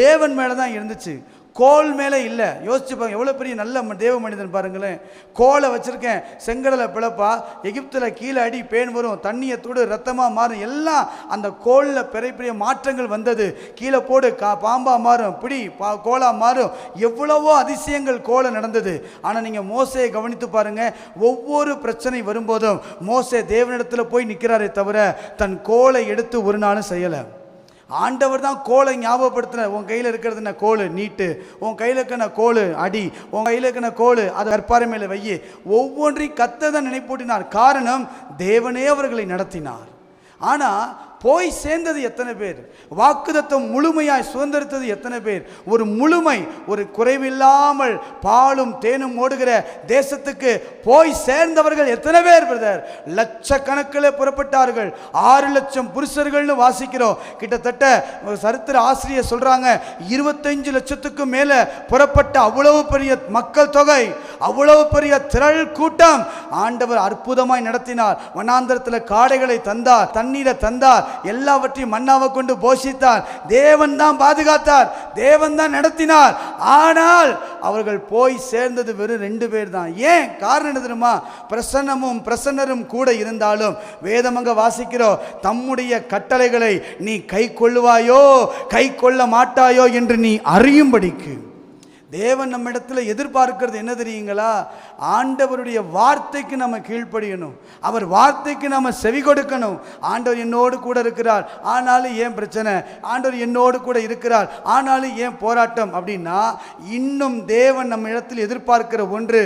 தேவன் மேலே தான் இருந்துச்சு, கோல் மேலே இல்லை. யோசிச்சு பாருங்க, எவ்வளோ பெரிய நல்ல தேவ மனிதன் பாருங்களேன். கோலை வச்சிருக்கேன், செங்கடலை பிளப்பா, எகிப்தில் கீழே அடி பேன் வரும், தண்ணியை தூடு ரத்தமாக மாறும், எல்லாம் அந்த கோலில் பெரிய மாற்றங்கள் வந்தது. கீழே போடு பாம்பா மாறும், பிடி கோலா மாறும், எவ்வளவோ அதிசயங்கள் கோலை நடந்தது. ஆனால் நீங்கள் மோசையை கவனித்து பாருங்க. ஒவ்வொரு பிரச்சனை வரும்போதும் மோசே தேவனிடத்தில் போய் நிற்கிறாரே தவிர தன் கோலை எடுத்து ஒரு நாளும் செய்யலை. ஆண்டவர் தான் கோலை ஞாபகப்படுத்தின. உன் கையில் இருக்கிறது என்ன? கோல் நீட்டு. உன் கையில் இருக்கிற கோல் அடி. உன் கையில் இருக்கிற கோல் அதை கற்பாறை மேலே வையி. ஒவ்வொன்றையும் கர்த்தர் நினைப்பூட்டினார். காரணம், தேவனே அவர்களை நடத்தினார். ஆனால் போய் சேர்ந்தது எத்தனை பேர்? வாக்குத்தத்தம் முழுமையாய் சுதந்திரித்தது எத்தனை பேர்? ஒரு முழுமை, ஒரு குறைவில்லாமல் பாலும் தேனும் ஓடுகிற தேசத்துக்கு போய் சேர்ந்தவர்கள் எத்தனை பேர் பிரதர்? லட்சக்கணக்கில் புறப்பட்டார்கள். 6 லட்சம் புருஷர்கள்னு வாசிக்கிறோம். கிட்டத்தட்ட சரித்திர ஆசிரியர் சொல்றாங்க 25 லட்சத்துக்கும் மேல புறப்பட்ட அவ்வளவு பெரிய மக்கள் தொகை, அவ்வளவு பெரிய திரள் கூட்டம். ஆண்டவர் அற்புதமாய் நடத்தினார். வனாந்தரத்தில் காடைகளை தந்தார், தண்ணீரை தந்தார், எல்லாவற்றையும் மன்னாவை கொண்டு போஷித்தார். தேவன் தான் பாதுகாத்தார், தேவன் தான் நடத்தினார். ஆனால் அவர்கள் போய் சேர்ந்தது வெறும் 2 பேர் தான். ஏன்? காரணம் என்ன தெரியுமா? பிரசன்னமும் பிரசன்னரும் கூட இருந்தாலும் வேதமங்க வாசிக்கிறோம், தம்முடைய கட்டளைகளை நீ கை கொள்ளுவாயோ கை கொள்ள மாட்டாயோ என்று நீ அறியும்படிக்கு. தேவன் நம்ம இடத்துல எதிர்பார்க்கிறது என்ன தெரியுங்களா? ஆண்டவருடைய வார்த்தைக்கு நம்ம கீழ்ப்படியணும், அவர் வார்த்தைக்கு நம்ம செவி கொடுக்கணும். ஆண்டவர் என்னோடு கூட இருக்கிறார், ஆனாலும் ஏன் பிரச்சனை? ஆண்டவர் என்னோடு கூட இருக்கிறார், ஆனாலும் ஏன் போராட்டம்? அப்படின்னா இன்னும் தேவன் நம்ம இடத்தில் எதிர்பார்க்கிற ஒன்று,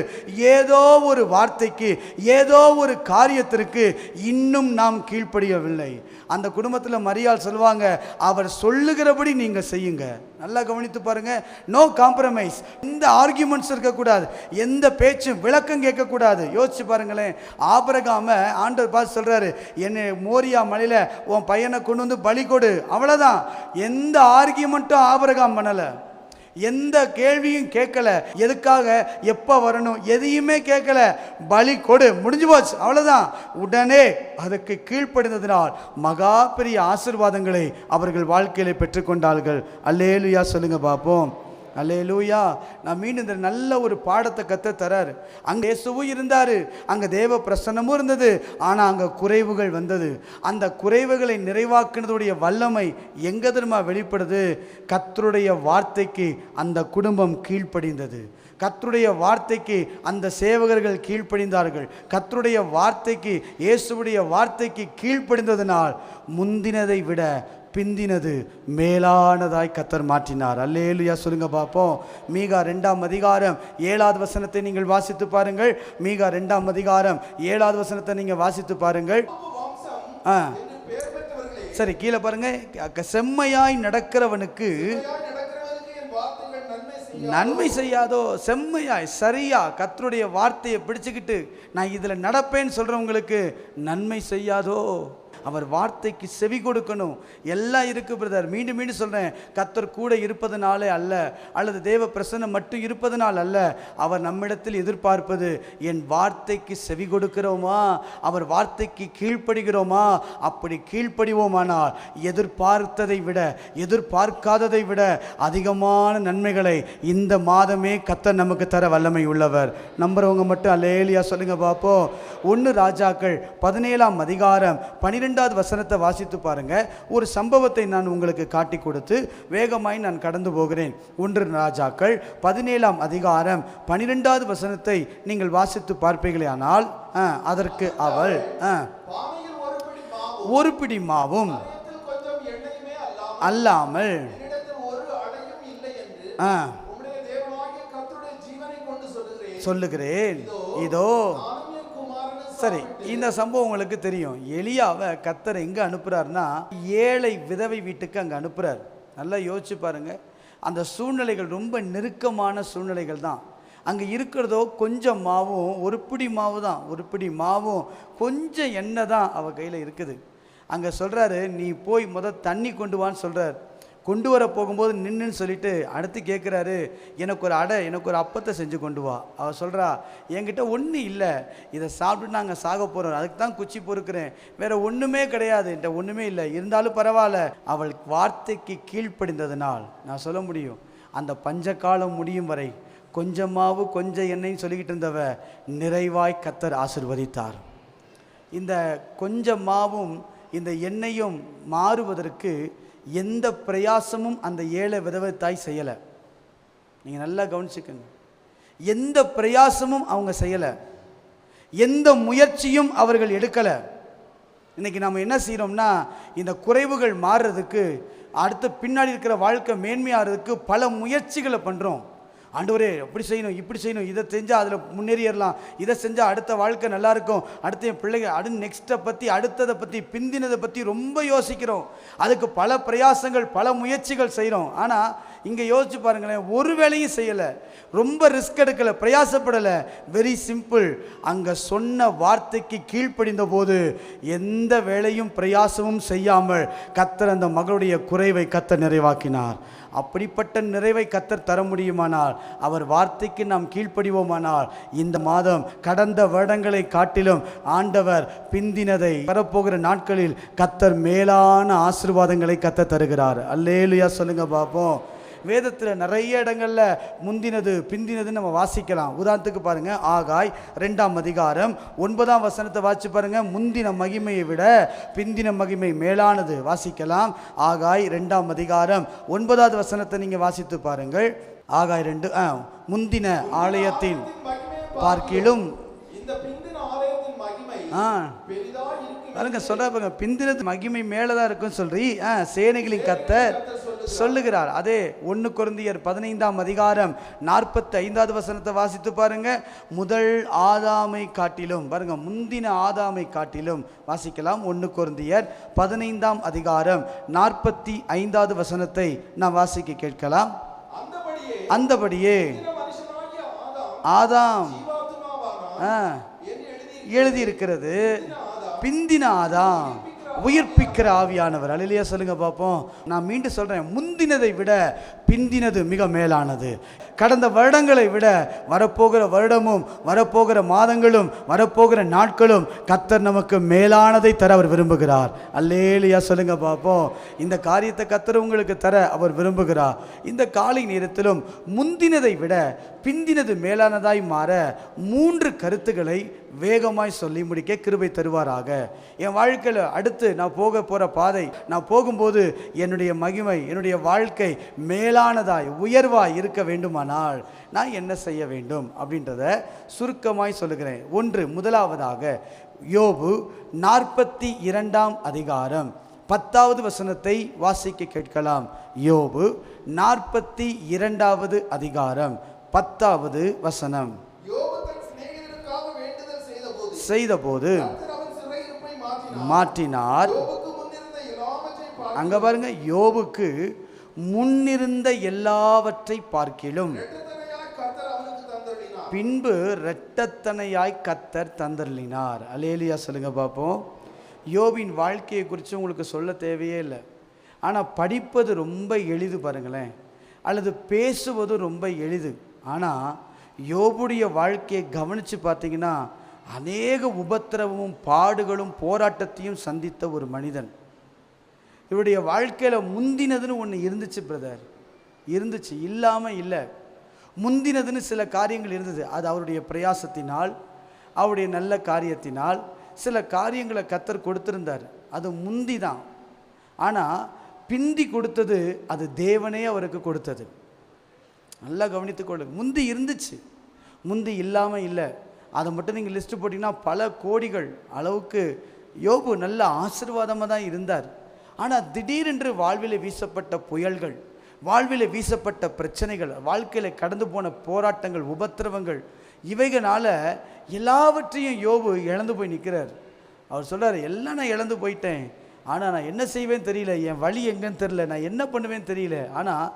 ஏதோ ஒரு வார்த்தைக்கு, ஏதோ ஒரு காரியத்திற்கு இன்னும் நாம் கீழ்ப்படியவில்லை. அந்த குடும்பத்தில் மரியாள் சொல்லுவாங்க, அவர் சொல்லுகிறபடி நீங்க செய்யுங்க. நல்லா கவனித்து பாருங்க. No compromise. எந்த ஆர்கியூமெண்ட்ஸ் இருக்கக்கூடாது, எந்த பேச்சும் விளக்கம் கேட்கக்கூடாது. யோசிச்சு பாருங்களேன். ஆபிரகாம ஆண்டவர் பார்த்து சொல்றாரு, என்னை மோரியா மலையில உன் பையனை கொண்டு வந்து பலி கொடு. அவ்வளவுதான். எந்த ஆர்கியூமெண்ட்டும் ஆபிரகாம் பண்ணல, எந்த கேள்வியும் கேட்கல. எதுக்காக, எப்போ வரணும், எதையுமே கேட்கல. பலி கொடு, முடிஞ்சு போச்சு, அவ்வளோதான். உடனே அதுக்கு கீழ்ப்படிந்ததினால் மகா பெரிய ஆசீர்வாதங்களை அவர்கள் வாழ்க்கையில பெற்றுக்கொண்டார்கள். அல்லேலுயா சொல்லுங்க பார்ப்போம். அல்லேலூயா. நான் மீண்டும் இந்த நல்ல ஒரு பாடத்தை கத்த தராரு. அங்கே இயேசுவும் இருந்தாரு, அங்க தேவ பிரசன்னமும் இருந்தது. ஆனா அங்க குறைவுகள் வந்தது. அந்த குறைவுகளை நிறைவாக்குனதுடைய வல்லமை எங்க தெரியுமா வெளிப்படுது? கர்த்தருடைய வார்த்தைக்கு அந்த குடும்பம் கீழ்ப்படிந்தது. கர்த்தருடைய வார்த்தைக்கு அந்த சேவகர்கள் கீழ்ப்படிந்தார்கள். கர்த்தருடைய வார்த்தைக்கு, இயேசுவுடைய வார்த்தைக்கு கீழ்ப்படிந்ததனால் முந்தினதை விட பிந்தினது மேலானதாய் கர்த்தர் மாற்றினார். அல்லேலூயா சொல்லுங்க பார்ப்போம். மீகா 2ஆம் அதிகாரம் 7வது வசனத்தை நீங்கள் வாசித்து பாருங்கள். மீகா 2ஆம் அதிகாரம் 7வது வசனத்தை நீங்க வாசித்து பாருங்கள். சரி, கீழே பாருங்க. செம்மையாய் நடக்கிறவனுக்கு நன்மை செய்யாதோ? செம்மையாய் சரியா கர்த்தருடைய வார்த்தையை பிடிச்சுக்கிட்டு நான் இதில் நடப்பேன்னு சொல்றவங்களுக்கு நன்மை செய்யாதோ? அவர் வார்த்தைக்கு செவி கொடுக்கணும். எல்லாம் இருக்கு பிரதர். மீண்டும் மீண்டும் சொல்றேன், கர்த்தர் கூட இருப்பதனாலே அல்ல, அல்லது தேவ பிரசன்னம் மட்டும் இருப்பதனால் அல்ல. அவர் நம்மிடத்தில் எதிர்பார்ப்பது என் வார்த்தைக்கு செவி கொடுக்கிறோமா, அவர் வார்த்தைக்கு கீழ்ப்படுகிறோமா. அப்படி கீழ்ப்படிவோமானால் எதிர்பார்த்ததை விட, எதிர்பார்க்காததை விட அதிகமான நன்மைகளை இந்த மாதமே கர்த்தர் நமக்கு தர வல்லமை உள்ளவர். நம்புறவங்க மட்டும் அல்லேலூயா சொல்லுங்க பார்ப்போம். 1 ராஜாக்கள் 17ஆம் அதிகாரம் 12வது வசனத்தை வாசித்து பாருங்க. ஒரு சம்பவத்தை நான் உங்களுக்கு காட்டி கொடுத்து வேகமாய் நான் கடந்து போகிறேன். 1 ராஜாக்கள் 17ஆம் அதிகாரம் 12வது வசனத்தை நீங்கள் வாசித்து பார்ப்பீர்களே ஆனால், அதற்கு அவள் ஒரு பிடி மாவும் அல்லாமல் சொல்லுகிறேன். இதோ சரி, இந்த சம்பவம் உங்களுக்கு தெரியும். எலியாவை கர்த்தர் எங்கே அனுப்புகிறார்னா, ஏழை விதவை வீட்டுக்கு அங்கே அனுப்புகிறார். நல்லா யோசிச்சு பாருங்க. அந்த சூழ்நிலைகள் ரொம்ப நெருக்கமான சூழ்நிலைகள் தான். அங்கே இருக்கிறதோ கொஞ்சம் மாவும், ஒரு பிடி மாவு தான், ஒரு பிடி மாவும் கொஞ்சம் எண்ணெய் தான் அவள் கையில் இருக்குது. அங்கே சொல்கிறாரு, நீ போய் தண்ணி கொண்டு வான்னு சொல்கிறார். கொண்டு வர போகும்போது நின்றுன்னு சொல்லிட்டு அடுத்து கேட்குறாரு, எனக்கு ஒரு அடை, எனக்கு ஒரு அப்பத்தை செஞ்சு கொண்டு வா. அவள் சொல்கிறா, என்கிட்ட ஒன்றும் இல்லை, இதை சாப்பிட்டு நாங்கள் சாக போகிறோம், அதுக்கு தான் குச்சி பொறுக்கிறேன், வேறு ஒன்றுமே கிடையாது, என்கிட்ட ஒன்றுமே இல்லை, இருந்தாலும் பரவாயில்ல. அவள் வார்த்தைக்கு கீழ்ப்படிந்ததுனால் நான் சொல்ல முடியும், அந்த பஞ்சகாலம் முடியும் வரை கொஞ்சமாவு கொஞ்சம் எண்ணெயும் சொல்லிக்கிட்டு இருந்தவ நிறைவாய் கர்த்தர் ஆசீர்வதித்தார். இந்த கொஞ்சம் மாவும் இந்த எண்ணெயும் மாறுவதற்கு எந்த பிரயாசமும் அந்த ஏழை விதவை தாய் செய்யலை. நீங்கள் நல்லா கவனிச்சுக்கங்க. எந்த பிரயாசமும் அவங்க செய்யலை, எந்த முயற்சியும் அவர்கள் எடுக்கலை. இன்றைக்கி நம்ம என்ன செய்கிறோம்னா, இந்த குறைவுகள் மாறுறதுக்கு, அடுத்த பின்னாடி இருக்கிற வாழ்க்கை மேன்மையாகிறதுக்கு பல முயற்சிகளை பண்ணுறோம். ஆண்டவரே அப்படி செய்யணும், இப்படி செய்யணும், இதை செஞ்சால் அதில் முன்னேறிடலாம், இதை செஞ்சால் அடுத்த வாழ்க்கை நல்லாயிருக்கும், அடுத்த என் பிள்ளைங்க அடுத்து நெக்ஸ்ட்டை பற்றி, அடுத்ததை பற்றி, பிந்தினதை பற்றி ரொம்ப யோசிக்கிறோம். அதுக்கு பல பிரயாசங்கள், பல முயற்சிகள் செய்கிறோம். ஆனால் இங்கே யோசிச்சு பாருங்களேன், ஒரு வேலையும் செய்யலை, ரொம்ப ரிஸ்க் எடுக்கலை, பிரயாசப்படலை. Very simple. அங்கே சொன்ன வார்த்தைக்கு கீழ்ப்படிந்த போது எந்த வேலையும் பிரயாசமும் செய்யாமல் கர்த்தர் அந்த மகளுடைய குறைவை கர்த்தர் நிறைவாக்கினார். அப்படிப்பட்ட நிறைவை கர்த்தர் தர முடியுமானால், அவர் வார்த்தைக்கு நாம் கீழ்ப்படிவோமானால், இந்த மாதம் கடந்த வருடங்களை காட்டிலும் ஆண்டவர் பிந்தினதை, வரப்போகிற நாட்களில் கர்த்தர் மேலான ஆசீர்வாதங்களை கர்த்தர் தருகிறார். அல்லேலூயா சொல்லுங்க பார்ப்போம். வேதத்தில் நிறைய இடங்களில் முந்தினது பிந்தினதுன்னு நம்ம வாசிக்கலாம். உதாரணத்துக்கு பாருங்க, ஆகாய் 2ஆம் அதிகாரம் 9ஆம் வசனத்தை வாசிச்சு பாருங்க. முந்தின மகிமையை விட பிந்தின மகிமை மேலானது. வாசிக்கலாம். ஆகாய் 2ஆம் அதிகாரம் 9வது வசனத்தை நீங்கள் வாசித்து பாருங்கள். ஆகாய் 2 முந்தின ஆலயத்தின் பார்க்கிலும் பாருங்க சொல்றாங்க, பிந்தினது மகிமை மேலதான் இருக்குன்னு சொல்லி சேனைகளின் கர்த்தர் சொல்லுகிறார். அதே 1 கொரிந்தியர் 15ஆம் அதிகாரம் 45வது வசனத்தை வாசித்து பாருங்க. முதல் ஆதாமை காட்டிலும், பாருங்க முந்தின ஆதாமை காட்டிலும் வாசிக்கலாம். 1 கொரிந்தியர் 15ஆம் அதிகாரம் 45வது வசனத்தை நாம் வாசிக்க கேட்கலாம். அந்தபடியே ஆதாம் எழுதியிருக்கிறது, பிந்தின ஆதாம் உயிர்ப்பிக்கிற ஆவியானவர். அல்லேலூயா சொல்லுங்க பார்ப்போம். நான் மீண்டும் சொல்றேன், முந்தினதை விட பிந்தினது மிக மேலானது. கடந்த வருடங்களை விட வரப்போகிற வருடமும் வரப்போகிற மாதங்களும் வரப்போகிற நாட்களும் கர்த்தர் நமக்கு மேலானதை தர அவர் விரும்புகிறார். அல்லேலூயா சொல்லுங்க பார்ப்போம். இந்த காரியத்தை கர்த்தர் உங்களுக்கு தர அவர் விரும்புகிறார். இந்த காலை நேரத்திலும் முந்தினதை விட பிந்தினது மேலானதாய் மாற 3 கருத்துக்களை வேகமாய் சொல்லி முடிக்க கிருபை தருவாராக. என் வாழ்க்கையில் அடுத்து நான் போக போகிற பாதை, நான் போகும்போது என்னுடைய மகிமை, என்னுடைய வாழ்க்கை மேலானதாய் உயர்வாய் இருக்க வேண்டுமானால் நான் என்ன செய்ய வேண்டும் அப்படின்றத சுருக்கமாய் சொல்லுகிறேன். முதலாவதாக யோபு 42ஆம் அதிகாரம் 10வது வசனத்தை வாசிக்க கேட்கலாம். யோபு 42வது அதிகாரம் 10வது வசனம். செய்தபோது மாற்றினார். அங்க பாருங்க, யோபுக்கு முன்னிருந்த எல்லாவற்றை பார்க்கிலும் பின்பு இரட்டத்தனையாய் கர்த்தர் தந்தருளினார். அல்லேலூயா சொல்லுங்க பார்ப்போம். யோபின் வாழ்க்கையை குறித்து உங்களுக்கு சொல்ல தேவையே இல்லை. ஆனால் படிப்பது ரொம்ப எளிது பாருங்களேன், அல்லது பேசுவது ரொம்ப எளிது. ஆனால் யோபுடைய வாழ்க்கையை கவனித்து பார்த்தீங்கன்னா அநேக உபத்திரவமும் பாடுகளும் போராட்டத்தையும் சந்தித்த ஒரு மனிதன். இவருடைய வாழ்க்கையில் முந்தினதுன்னு ஒன்று இருந்துச்சு பிரதர், இருந்துச்சு, இல்லாமல் இல்லை. முந்தினதுன்னு சில காரியங்கள் இருந்தது. அது அவருடைய பிரயாசத்தினால், அவருடைய நல்ல காரியத்தினால் சில காரியங்களை கர்த்தர் கொடுத்திருந்தார். அது முந்தி தான். ஆனால் பிந்தி கொடுத்தது அது தேவனே அவருக்கு கொடுத்தது. நல்லா கவனித்துக்கொள்ளுங்க. முந்தி இருந்துச்சு, முந்தி இல்லாமல் இல்லை. அதை மட்டும் நீங்கள் லிஸ்ட்டு போட்டிங்கன்னா பல கோடிகள் அளவுக்கு யோபு நல்ல ஆசீர்வாதமாக தான் இருந்தார். ஆனால் திடீரென்று வாழ்வில் வீசப்பட்ட புயல்கள், வாழ்வில் வீசப்பட்ட பிரச்சனைகள், வாழ்க்கையில் கடந்து போன போராட்டங்கள், உபத்திரவங்கள், இவைகளால் எல்லாவற்றையும் யோபு இழந்து போய் நிற்கிறார். அவர் சொல்கிறார், எல்லாம் நான் இழந்து போயிட்டேன், ஆனால் நான் என்ன செய்வேன்னு தெரியல, என் வழி எங்கன்னு தெரியல, நான் என்ன பண்ணுவேன்னு தெரியல. ஆனால்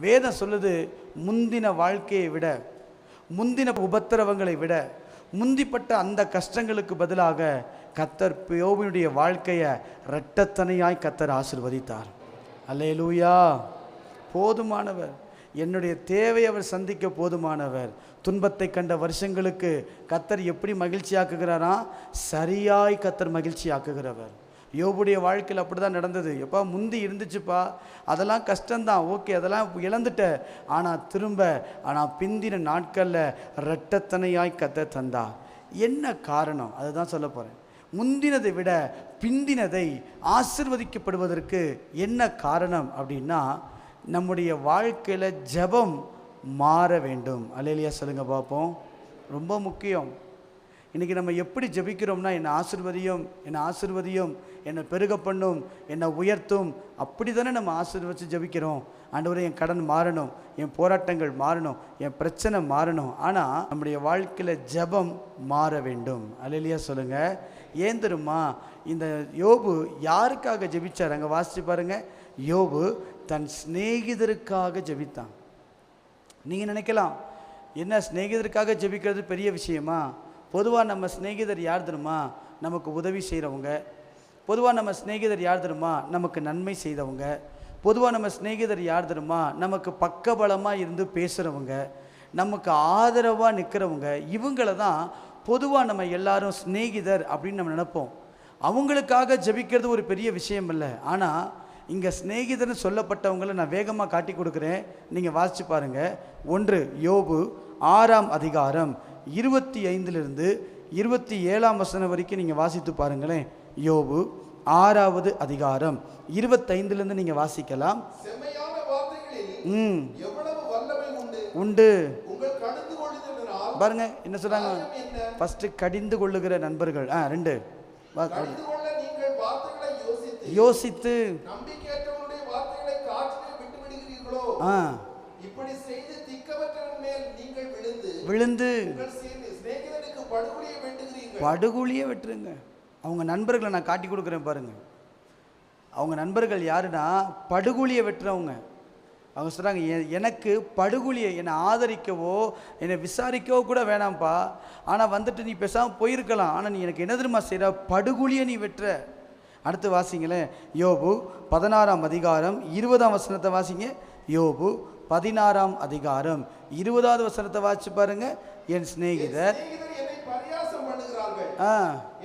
வேதம் சொல்லுது, முந்தின வாழ்க்கையை விட, முந்தின உபத்திரவங்களை விட, முந்திப்பட்ட அந்த கஷ்டங்களுக்கு பதிலாக கர்த்தர் யோபுடைய வாழ்க்கையை இரட்டத்தனையாய் கர்த்தர் ஆசீர்வதித்தார். அல்லேலூயா. போதுமானவர், என்னுடைய தேவை அவர் சந்திக்க போதுமானவர். துன்பத்தை கண்ட வருஷங்களுக்கு கர்த்தர் எப்படி மகிழ்ச்சி ஆக்குகிறாரா, சரியாய் கர்த்தர் மகிழ்ச்சி ஆக்குகிறவர். யோபுடைய வாழ்க்கையில் அப்படி தான் நடந்தது. எப்பா முந்தி இருந்துச்சுப்பா, அதெல்லாம் கஷ்டம்தான், ஓகே, அதெல்லாம் இழந்துட்ட, ஆனால் பிந்தின நாட்களில் இரட்டத்தனையாய் கர்த்தர் தந்தா. என்ன காரணம்? அதுதான் சொல்ல போகிறேன். முந்தினதை விட பிந்தினதை ஆசீர்வதிக்கப்படுவதற்கு என்ன காரணம் அப்படின்னா, நம்முடைய வாழ்க்கையில் ஜெபம் மாற வேண்டும். அல்லேலூயா சொல்லுங்க பார்ப்போம். ரொம்ப முக்கியம். இன்றைக்கி நம்ம எப்படி ஜெபிக்கிறோம்னா, என்னை ஆசீர்வதியும், என்னை ஆசீர்வதியும், என்னை பெருக பண்ணும், என்னை உயர்த்தும், அப்படி தானே நம்ம ஆசீர்வதித்து ஜெபிக்கிறோம். ஆண்டவரே என் கடன் மாறணும், என் போராட்டங்கள் மாறணும், என் பிரச்சனை மாறணும். ஆனால் நம்முடைய வாழ்க்கையில் ஜெபம் மாற வேண்டும். அல்லேலூயா சொல்லுங்கள். ஏன் தெரியுமா? இந்த யோபு யாருக்காக ஜெபிச்சார்? அங்கே வாசித்து பாருங்கள். யோபு தன் சிநேகிதருக்காக ஜெபித்தான். நீங்கள் நினைக்கலாம், என்ன சிநேகிதருக்காக ஜெபிக்கிறது பெரிய விஷயமா? பொதுவாக நம்ம சிநேகிதர் யார் தெரியுமா? நமக்கு உதவி செய்கிறவங்க. பொதுவாக நம்ம சிநேகிதர் யார் தெரியுமா? நமக்கு நன்மை செய்தவங்க. பொதுவாக நம்ம சிநேகிதர் யார் தெரியுமா? நமக்கு பக்கபலமாக இருந்து பேசுகிறவங்க, நமக்கு ஆதரவாக நிற்கிறவங்க. இவங்களை தான் பொதுவாக நம்ம எல்லாரும் சிநேகிதர் அப்படின்னு நம்ம நினைப்போம். அவங்களுக்காக ஜெபிக்கிறது ஒரு பெரிய விஷயம் இல்லை. ஆனால் இங்கே சிநேகிதர்னு சொல்லப்பட்டவங்களை நான் வேகமாக காட்டி கொடுக்குறேன், நீங்கள் வாசித்து பாருங்கள். 1 யோபு 6ஆம் அதிகாரம் 25லிருந்து 27ஆம் வசனம் வரைக்கும் நீங்கள் வாசித்து பாருங்களேன். யோபு 6வது அதிகாரம் 25லிருந்து நீங்கள் வாசிக்கலாம். உண்டு பாருங்க என்ன சொல்றாங்க. ஃபர்ஸ்ட் கடிந்து கொள்ளுகிற நண்பர்கள். 2 யோசித்து விழுந்து படுகொலியே வெட்டுருங்க. அவங்க நண்பர்களை நான் காட்டி கொடுக்குறேன் பாருங்க. அவங்க நண்பர்கள் யாருன்னா படுகொலியை வெட்டுறவங்க. அவங்க சொல்கிறாங்க, எனக்கு படுகொலியை, என்னை ஆதரிக்கவோ என்னை விசாரிக்கவோ கூட வேணாம்ப்பா, ஆனால் வந்துட்டு நீ பேசாமல் போயிருக்கலாம், ஆனால் நீ எனக்கு என்ன தெரியுமா செய்கிற, படுகொலியை நீ வெட்டுற. அடுத்து வாசிங்களேன், யோபு 16ஆம் அதிகாரம் 20ஆம் வசனத்தை வாசிங்க. யோபு 16ஆம் அதிகாரம் 20வது வசனத்தை வாசிச்சு பாருங்க. என் சிநேகிதர் என்னை பரியாசம் பண்ணுகிறார்கள். ஆ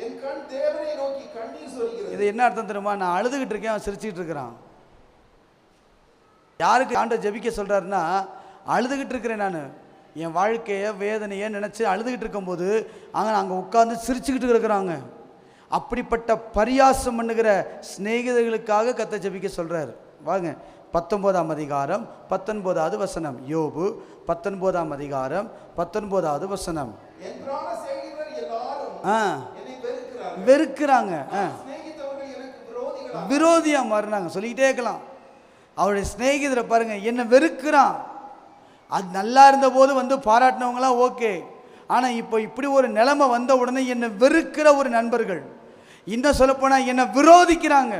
என் கண் தேவனை நோக்கி கண்ணீர் சொரிகிறது. இது என்ன அர்த்தம் தெரியுமா? நான் அழுதுகிட்டு இருக்கேன், அவன் சிரிச்சுக்கிட்டு இருக்கிறான். யாருக்கு ஆண்டவர் ஜெபிக்க சொல்றாருன்னா, அழுதுகிட்டு இருக்கிறேன் நான், என் வாழ்க்கையை வேதனையை நினச்சி அழுதுகிட்டு இருக்கும்போது அங்கே உட்கார்ந்து சிரிச்சுக்கிட்டு இருக்கிறாங்க. அப்படிப்பட்ட பரியாசம் பண்ணுகிற சிநேகிதர்களுக்காக கர்த்தர் ஜெபிக்க சொல்கிறார். வாங்க 19ஆம் அதிகாரம் 19வது வசனம். யோபு 19ஆம் அதிகாரம் 19வது வசனம். என் பிராண சிநேகிதர் எல்லாரும் என்னை வெறுக்கிறாங்க. சிநேகித்தவர்கள் எனக்கு விரோதிகளா விரோதியா மாறினாங்க. சொல்லிக்கிட்டே இருக்கலாம். அவருடைய சிநேகிதரை பாருங்க, என்ன வெறுக்கிறான். அது நல்லா இருந்த போது வந்து பாராட்டினவங்களாம் ஓகே, ஆனால் இப்போ இப்படி ஒரு நிலைமை வந்த உடனே என்னை வெறுக்கிற ஒரு நண்பர்கள், இன்னும் சொல்லப்போனால் என்னை விரோதிக்கிறாங்க.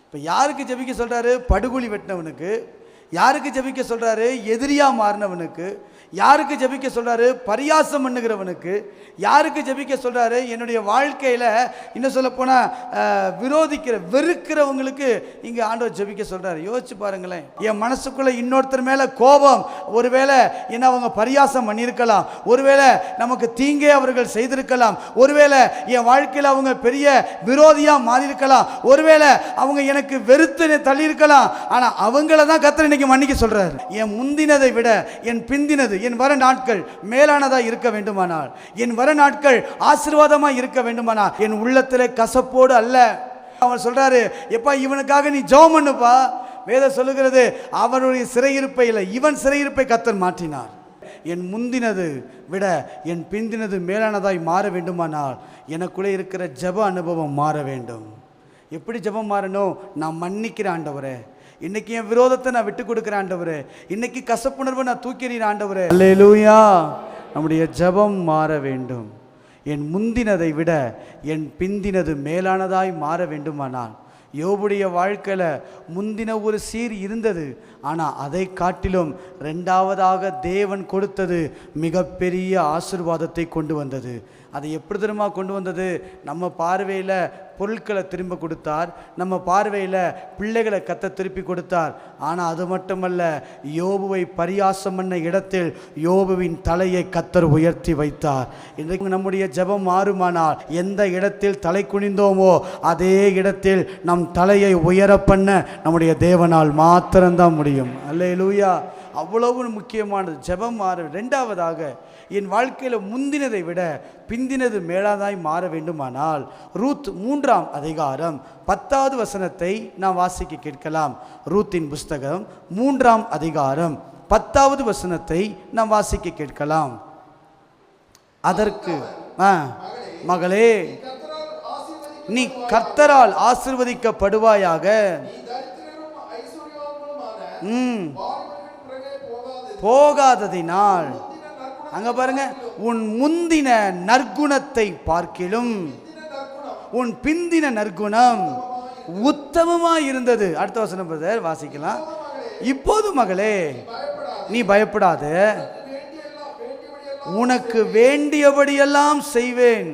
இப்போ யாருக்கு ஜெபிக்க சொல்கிறாரு? படுகுழி வெட்டினவனுக்கு. யாருக்கு ஜெபிக்க சொல்கிறாரு? எதிரியாக மாறினவனுக்கு. யாருக்கு ஜெபிக்க சொல்கிறாரு? பரியாசம் பண்ணுகிறவனுக்கு. யாருக்கு ஜெபிக்க சொல்கிறாரு? என்னுடைய வாழ்க்கையில் இன்னும் சொல்லப்போனால் விரோதிக்கிற வெறுக்கிறவங்களுக்கு இங்கே ஆண்டவர் ஜெபிக்க சொல்கிறாரு. யோசிச்சு பாருங்களேன், என் மனசுக்குள்ளே இன்னொருத்தர் மேலே கோபம், ஒருவேளை என்ன அவங்க பரியாசம் பண்ணியிருக்கலாம், ஒருவேளை நமக்கு தீங்கே அவர்கள் செய்திருக்கலாம், ஒருவேளை என் வாழ்க்கையில் அவங்க பெரிய விரோதியாக மாறியிருக்கலாம், ஒருவேளை அவங்க எனக்கு வெறுத்து தள்ளியிருக்கலாம். ஆனால் அவங்கள தான் கர்த்தர் இன்னைக்கு மன்னிக்க சொல்கிறார். என் முந்தினதை விட என் பிந்தினது, என் வர நாட்கள் மேலானதாக இருக்க வேண்டுமானால், என் வர நாட்கள் ஆசீர்வாதமாக இருக்க வேண்டுமானால், என் உள்ளத்திலே கசப்போடு அல்ல. அவர் சொல்றாரு, எப்பா இவனுக்காக நீ ஜெபம் பண்ணுப்பா. வேதம் சொல்லுகிறது, அவனுடைய சிறையிருப்பை இல்லை, இவன் சிறையிருப்பை கர்த்தர் மாற்றினார். என் முந்தினது விட என் பிந்தினது மேலானதாய் மாற வேண்டுமானால் எனக்குள்ளே இருக்கிற ஜெப அனுபவம் மாற வேண்டும். எப்படி ஜெபம் மாறணும்? நான் மன்னிக்கிற ஆண்டவரே, இன்னைக்கு என் விரோதத்தை நான் விட்டு கொடுக்குற ஆண்டவரே, இன்னைக்கு கசப்புணர்வை நான் தூக்கிறேன் ஆண்டவரே. அல்லேலூயா. நம்முடைய ஜெபம் மாற வேண்டும். என் முந்தினதை விட என் பிந்தினது மேலானதாய் மாற வேண்டுமானால், யோபுடைய வாழ்க்கையில் முந்தின ஒரு சீர் இருந்தது, ஆனால் அதை காட்டிலும் ரெண்டாவதாக தேவன் கொடுத்தது மிகப்பெரிய ஆசீர்வாதத்தை கொண்டு வந்தது. அதை எப்படி தெரியுமா கொண்டு வந்தது? நம்ம பார்வையில் பொருட்களை திரும்ப கொடுத்தார், நம்ம பார்வையில் பிள்ளைகளை கத்த திருப்பி கொடுத்தார். ஆனால் அது மட்டுமல்ல, யோபுவை பரியாசம் பண்ண இடத்தில் யோபுவின் தலையை கத்தர் உயர்த்தி வைத்தார். இன்றைக்கு நம்முடைய ஜெபம் மாறுமானால், எந்த இடத்தில் தலை குனிந்தோமோ அதே இடத்தில் நம் தலையை உயர பண்ண நம்முடைய தேவனால் மாத்திரம்தான் முடியும். அல்லேலூயா. அவ்வளவு முக்கியமானது ஜெபம் மாற. ரெண்டாவதாக, என் வாழ்க்கையில் முந்தினதை விட பிந்தினது மேலாதாய் மாற வேண்டுமானால், ரூத் 3ஆம் அதிகாரம் 10வது வசனத்தை நாம் வாசிக்க கேட்கலாம். ரூத்தின் புஸ்தகம் 3ஆம் அதிகாரம் 10வது வசனத்தை நாம் வாசிக்க கேட்கலாம். அதற்கு மகளே, நீ கர்த்தரால் ஆசீர்வதிக்கப்படுவாயாக. போகாததினால், அங்க பாருங்க, உன் முந்தின நற்குணத்தை பார்க்கிலும் உன் பிந்தின நற்குணம் உத்தமமாய் இருந்தது. அடுத்த வசனம் பிரதர் வாசிக்கலாம். இப்போது மகளே, நீ பயப்படாத, உனக்கு வேண்டியபடியெல்லாம் செய்வேன்.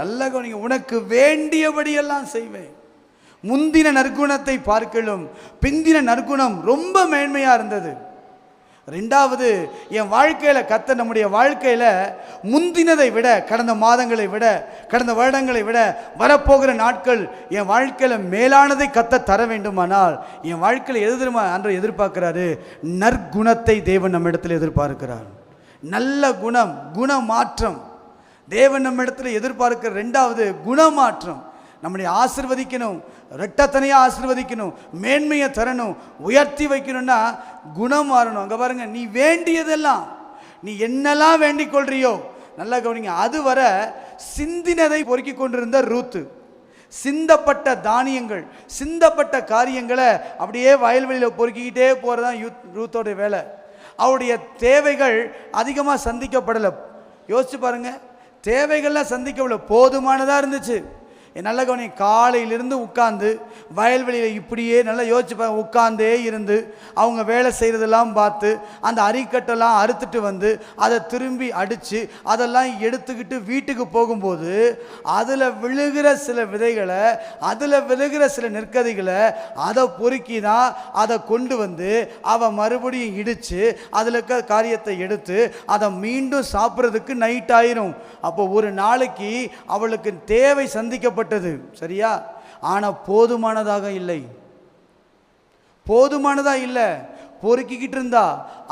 நல்ல கவனிங்க, உனக்கு வேண்டியபடியெல்லாம் செய்வேன். முந்தின நற்குணத்தை பார்க்கலும் பிந்தின நற்குணம் ரொம்ப மேன்மையாக இருந்தது. ரெண்டாவது, என் வாழ்க்கையில் கர்த்தர் நம்முடைய வாழ்க்கையில் முந்தினதை விட, கடந்த மாதங்களை விட, கடந்த வருடங்களை விட வரப்போகிற நாட்கள் என் வாழ்க்கையில் மேலானதை கர்த்தர் தர வேண்டுமானால், என் வாழ்க்கையில் எது தெரியுமா அன்று எதிர்பார்க்கிறாரு? நற்குணத்தை தேவன் நம்ம இடத்துல எதிர்பார்க்கிறார். நல்ல குணம், குணமாற்றம் தேவன் நம்ம இடத்துல எதிர்பார்க்கிற. ரெண்டாவது, குணமாற்றம். நம்முடைய ஆசீர்வதிக்கணும், ரெட்டத்தனையாக ஆசீர்வதிக்கணும், மேன்மையை தரணும், உயர்த்தி வைக்கணும்னா குணம் மாறணும். அங்கே பாருங்க, நீ வேண்டியதெல்லாம், நீ என்னெல்லாம் வேண்டிக் கொள்றியோ, நல்லா கவனிங்க, அதுவரை சிந்தினதை பொறுக்கி கொண்டிருந்த ரூத்து, சிந்தப்பட்ட தானியங்கள், சிந்தப்பட்ட காரியங்களை அப்படியே வயல்வெளியில் பொறுக்கிக்கிட்டே போகிறதான் ரூத்தோடைய வேலை. அவருடைய தேவைகள் அதிகமாக சந்திக்கப்படலை. யோசிச்சு பாருங்க, தேவைகள்லாம் சந்திக்கப்படலை, போதுமானதாக இருந்துச்சு. நல்ல கவனி, காலையிலிருந்து உட்காந்து வயல்வெளியில் இப்படியே நல்லா யோசிச்சு உட்கார்ந்தே இருந்து அவங்க வேலை செய்கிறதெல்லாம் பார்த்து அந்த அரிக்கட்டெல்லாம் அறுத்துட்டு வந்து அதை திரும்பி அடித்து அதெல்லாம் எடுத்துக்கிட்டு வீட்டுக்கு போகும்போது அதில் விழுகிற சில விதைகளை, அதில் விழுகிற சில நெற்கதிகளை அதை பொறுக்கி தான் அதை கொண்டு வந்து அவன் மறுபடியும் இடித்து அதில் இருக்க காரியத்தை எடுத்து அதை மீண்டும் சாப்பிட்றதுக்கு நைட் ஆயிரும். அப்போ ஒரு நாளைக்கு அவளுக்கு தேவை சந்திக்கப்பட்டது, சரியா? ஆனால் போதுமானதாக இல்லை, போதுமானதாக இல்லை. பொறுக்கிக்கிட்டு இருந்தா.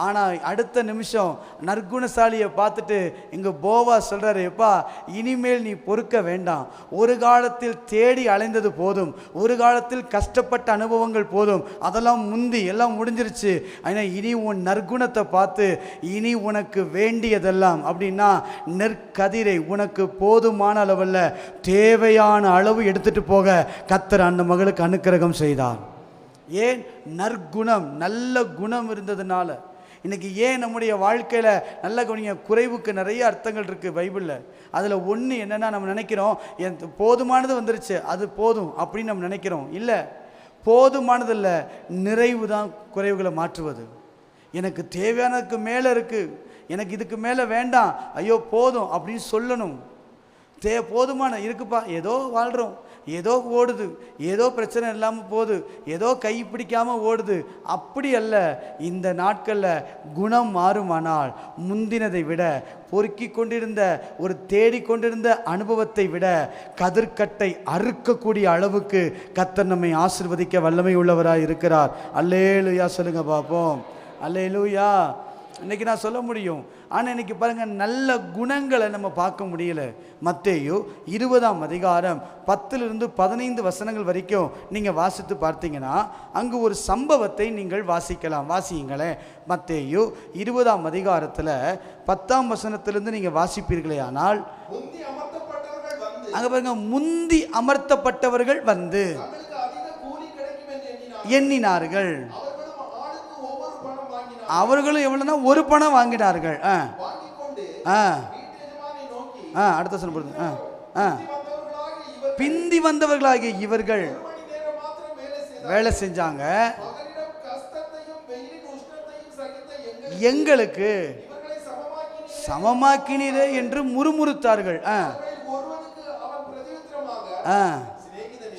ஆனால் அடுத்த நிமிஷம் நற்குணசாலியை பார்த்துட்டு இங்கே போவா சொல்கிறாரு, எப்பா இனிமேல் நீ பொறுக்க வேண்டாம், ஒரு காலத்தில் தேடி அலைந்தது போதும், ஒரு காலத்தில் கஷ்டப்பட்ட அனுபவங்கள் போதும், அதெல்லாம் முந்தி எல்லாம் முடிஞ்சிருச்சு. ஆனால் இனி உன் நற்குணத்தை பார்த்து இனி உனக்கு வேண்டியதெல்லாம் அப்படின்னா நெற்கதிரை உனக்கு போதுமான அளவில் தேவையான அளவு எடுத்துகிட்டு போக கர்த்தர் அந்த மகளுக்கு அனுக்கிரகம் செய்தார். ஏன்? நற்குணம், நல்ல குணம் இருந்ததுனால. இன்றைக்கி ஏன் நம்முடைய வாழ்க்கையில் நல்ல கவனிங்க, குறைவுக்கு நிறைய அர்த்தங்கள் இருக்குது பைபிளில். அதில் ஒன்று என்னென்னா, நம்ம நினைக்கிறோம் என் போதுமானது வந்துருச்சு அது போதும் அப்படின்னு நம்ம நினைக்கிறோம். இல்லை, போதுமானது இல்லை, நிறைவு தான் குறைவுகளை மாற்றுவது. எனக்கு தேவையானதுக்கு மேலே இருக்குது, எனக்கு இதுக்கு மேலே வேண்டாம், ஐயோ போதும் அப்படின்னு சொல்லணும். போதுமான இருக்குப்பா, ஏதோ வாழ்கிறோம், ஏதோ ஓடுது, ஏதோ பிரச்சனை இல்லாமல் போகுது, ஏதோ கை பிடிக்காமல் ஓடுது, அப்படி அல்ல. இந்த நாட்களில் குணம் மாறுமானால் முந்தினதை விட, பொறுக்கி கொண்டிருந்த ஒரு தேடிக்கொண்டிருந்த அனுபவத்தை விட கதிர்கட்டை அறுக்கக்கூடிய அளவுக்கு கர்த்தர் நம்மை ஆசீர்வதிக்க வல்லமை உள்ளவராக இருக்கிறார். அல்லேலூயா சொல்லுங்க பார்ப்போம். அல்லேலூயா. இன்றைக்கி நான் சொல்ல முடியும், ஆனால் இன்றைக்கி பாருங்கள், நல்ல குணங்களை நம்ம பார்க்க முடியல. மத்தேயு 20ஆம் அதிகாரம் 10-15 வசனங்கள் வரைக்கும் நீங்கள் வாசித்து பார்த்தீங்கன்னா அங்கு ஒரு சம்பவத்தை நீங்கள் வாசிக்கலாம். வாசியுங்களேன். மத்தேயு 20ஆம் அதிகாரத்தில் 10ஆம் வசனத்திலிருந்து நீங்கள் வாசிப்பீர்களே ஆனால் அங்கே பாருங்க, முந்தி அமர்த்தப்பட்டவர்கள் வந்து எண்ணினார்கள். அவர்களும் எவ்வளோனா ஒரு பணம் வாங்கினார்கள். அடுத்த சொல்ல பிந்தி வந்தவர்களாகிய இவர்கள் வேலை செஞ்சாங்க, எங்களுக்கு சமமாக்கினீரே என்று முறுமுறுத்தார்கள்.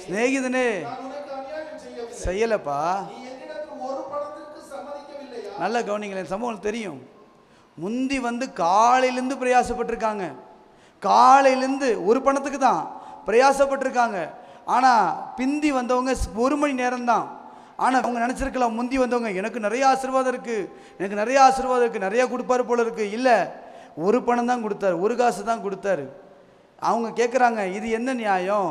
சிநேகிதனே செய்யலப்பா. நல்ல கவனிங்களேன், சமூகம் தெரியும். முந்தி வந்து காலையிலேருந்து பிரயாசப்பட்டிருக்காங்க, காலையிலேருந்து ஒரு பணத்துக்கு தான் பிரயாசப்பட்டிருக்காங்க. ஆனால் பிந்தி வந்தவங்க 1 மணி நேரம்தான். ஆனால் அவங்க நினச்சிருக்கலாம், முந்தி வந்தவங்க எனக்கு நிறைய ஆசீர்வாதம் இருக்குது, எனக்கு நிறைய ஆசீர்வாதம் இருக்குது, நிறையா கொடுப்பாரு போல இருக்குது. இல்லை, ஒரு பணம் தான் கொடுத்தாரு, ஒரு காசு தான் கொடுத்தாரு. அவங்க கேட்குறாங்க, இது என்ன நியாயம்?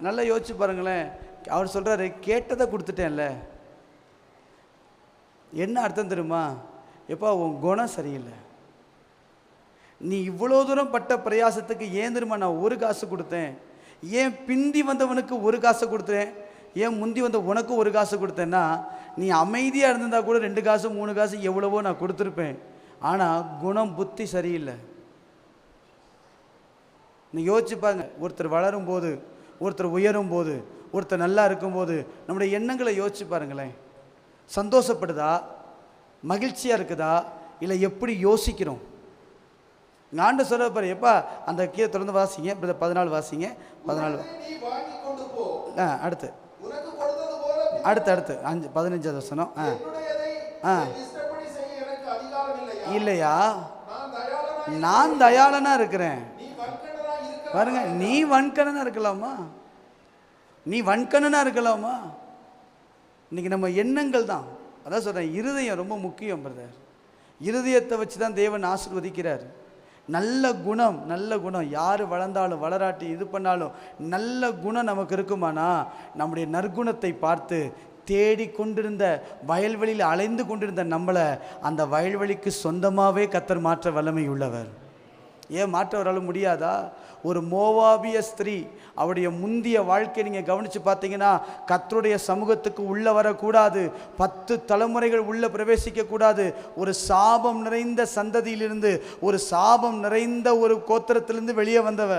நல்லா யோசிச்சு பாருங்களேன். அவர் சொல்கிறாரு, கேட்டதை கொடுத்துட்டேன்ல. என்ன அர்த்தம் தெரியுமா? எப்பா உன் குணம் சரியில்லை, நீ இவ்வளோ தூரம் பட்ட பிரயாசத்துக்கு ஏன் தெரியுமா நான் ஒரு காசு கொடுத்தேன்? ஏன் பிந்தி வந்தவனுக்கு ஒரு காசை கொடுத்தேன், ஏன் முந்தி வந்த உனக்கு ஒரு காசு கொடுத்தேன்னா, நீ அமைதியாக இருந்திருந்தா கூட 2 காசு 3 காசு எவ்வளவோ நான் கொடுத்துருப்பேன். ஆனால் குணம் புத்தி சரியில்லை. நீ யோசிச்சுப்பாங்க, ஒருத்தர் வளரும் போது, ஒருத்தர் உயரும் போது, ஒருத்தர் நல்லா இருக்கும்போது நம்முடைய எண்ணங்களை யோசிச்சு பாருங்களேன். சந்தோஷப்படுதா, மகிழ்ச்சியாக இருக்குதா, இல்லை எப்படி யோசிக்கிறோம்? ஆண்டு சொல்ல பாரு, எப்பா அந்த கீழே தொடர்ந்து வாசிங்க, 14 வாசிங்க. 14 அடுத்து அடுத்து 15 வசனம். இல்லையா, நான் தயாளனா இருக்கிறேன். பாருங்க, நீ வன்கணனா இருக்கலாமா? நீ வன்கணனா இருக்கலாமா? இன்றைக்கி நம்ம எண்ணங்கள் தான். அதான் சொல்கிறேன், இருதயம் ரொம்ப முக்கியம் பிரதர். இருதயத்தை வச்சு தான் தேவன் ஆசீர்வதிக்கிறார். நல்ல குணம், நல்ல குணம் யார் வளர்ந்தாலும் வளராட்டி இது பண்ணாலும் நல்ல குணம் நமக்கு இருக்குமானா, நம்முடைய நற்குணத்தை பார்த்து தேடிக்கொண்டிருந்த வயல்வெளியில் அலைந்து கொண்டிருந்த நம்மளை அந்த வயல்வெளிக்கு சொந்தமாகவே கர்த்தர் மாற்ற வல்லமை உள்ளவர். ஏன் மாற்ற வராலும் முடியாதா? ஒரு மோவாபிய ஸ்திரீ, அவருடைய முந்திய வாழ்க்கையை நீங்கள் கவனித்து பார்த்தீங்கன்னா, கர்த்தருடைய சமூகத்துக்கு உள்ளே வரக்கூடாது, 10 தலைமுறைகள் உள்ளே பிரவேசிக்கக்கூடாது, ஒரு சாபம் நிறைந்த சந்ததியிலிருந்து, ஒரு சாபம் நிறைந்த ஒரு கோத்திரத்திலிருந்து வெளியே வந்தவ.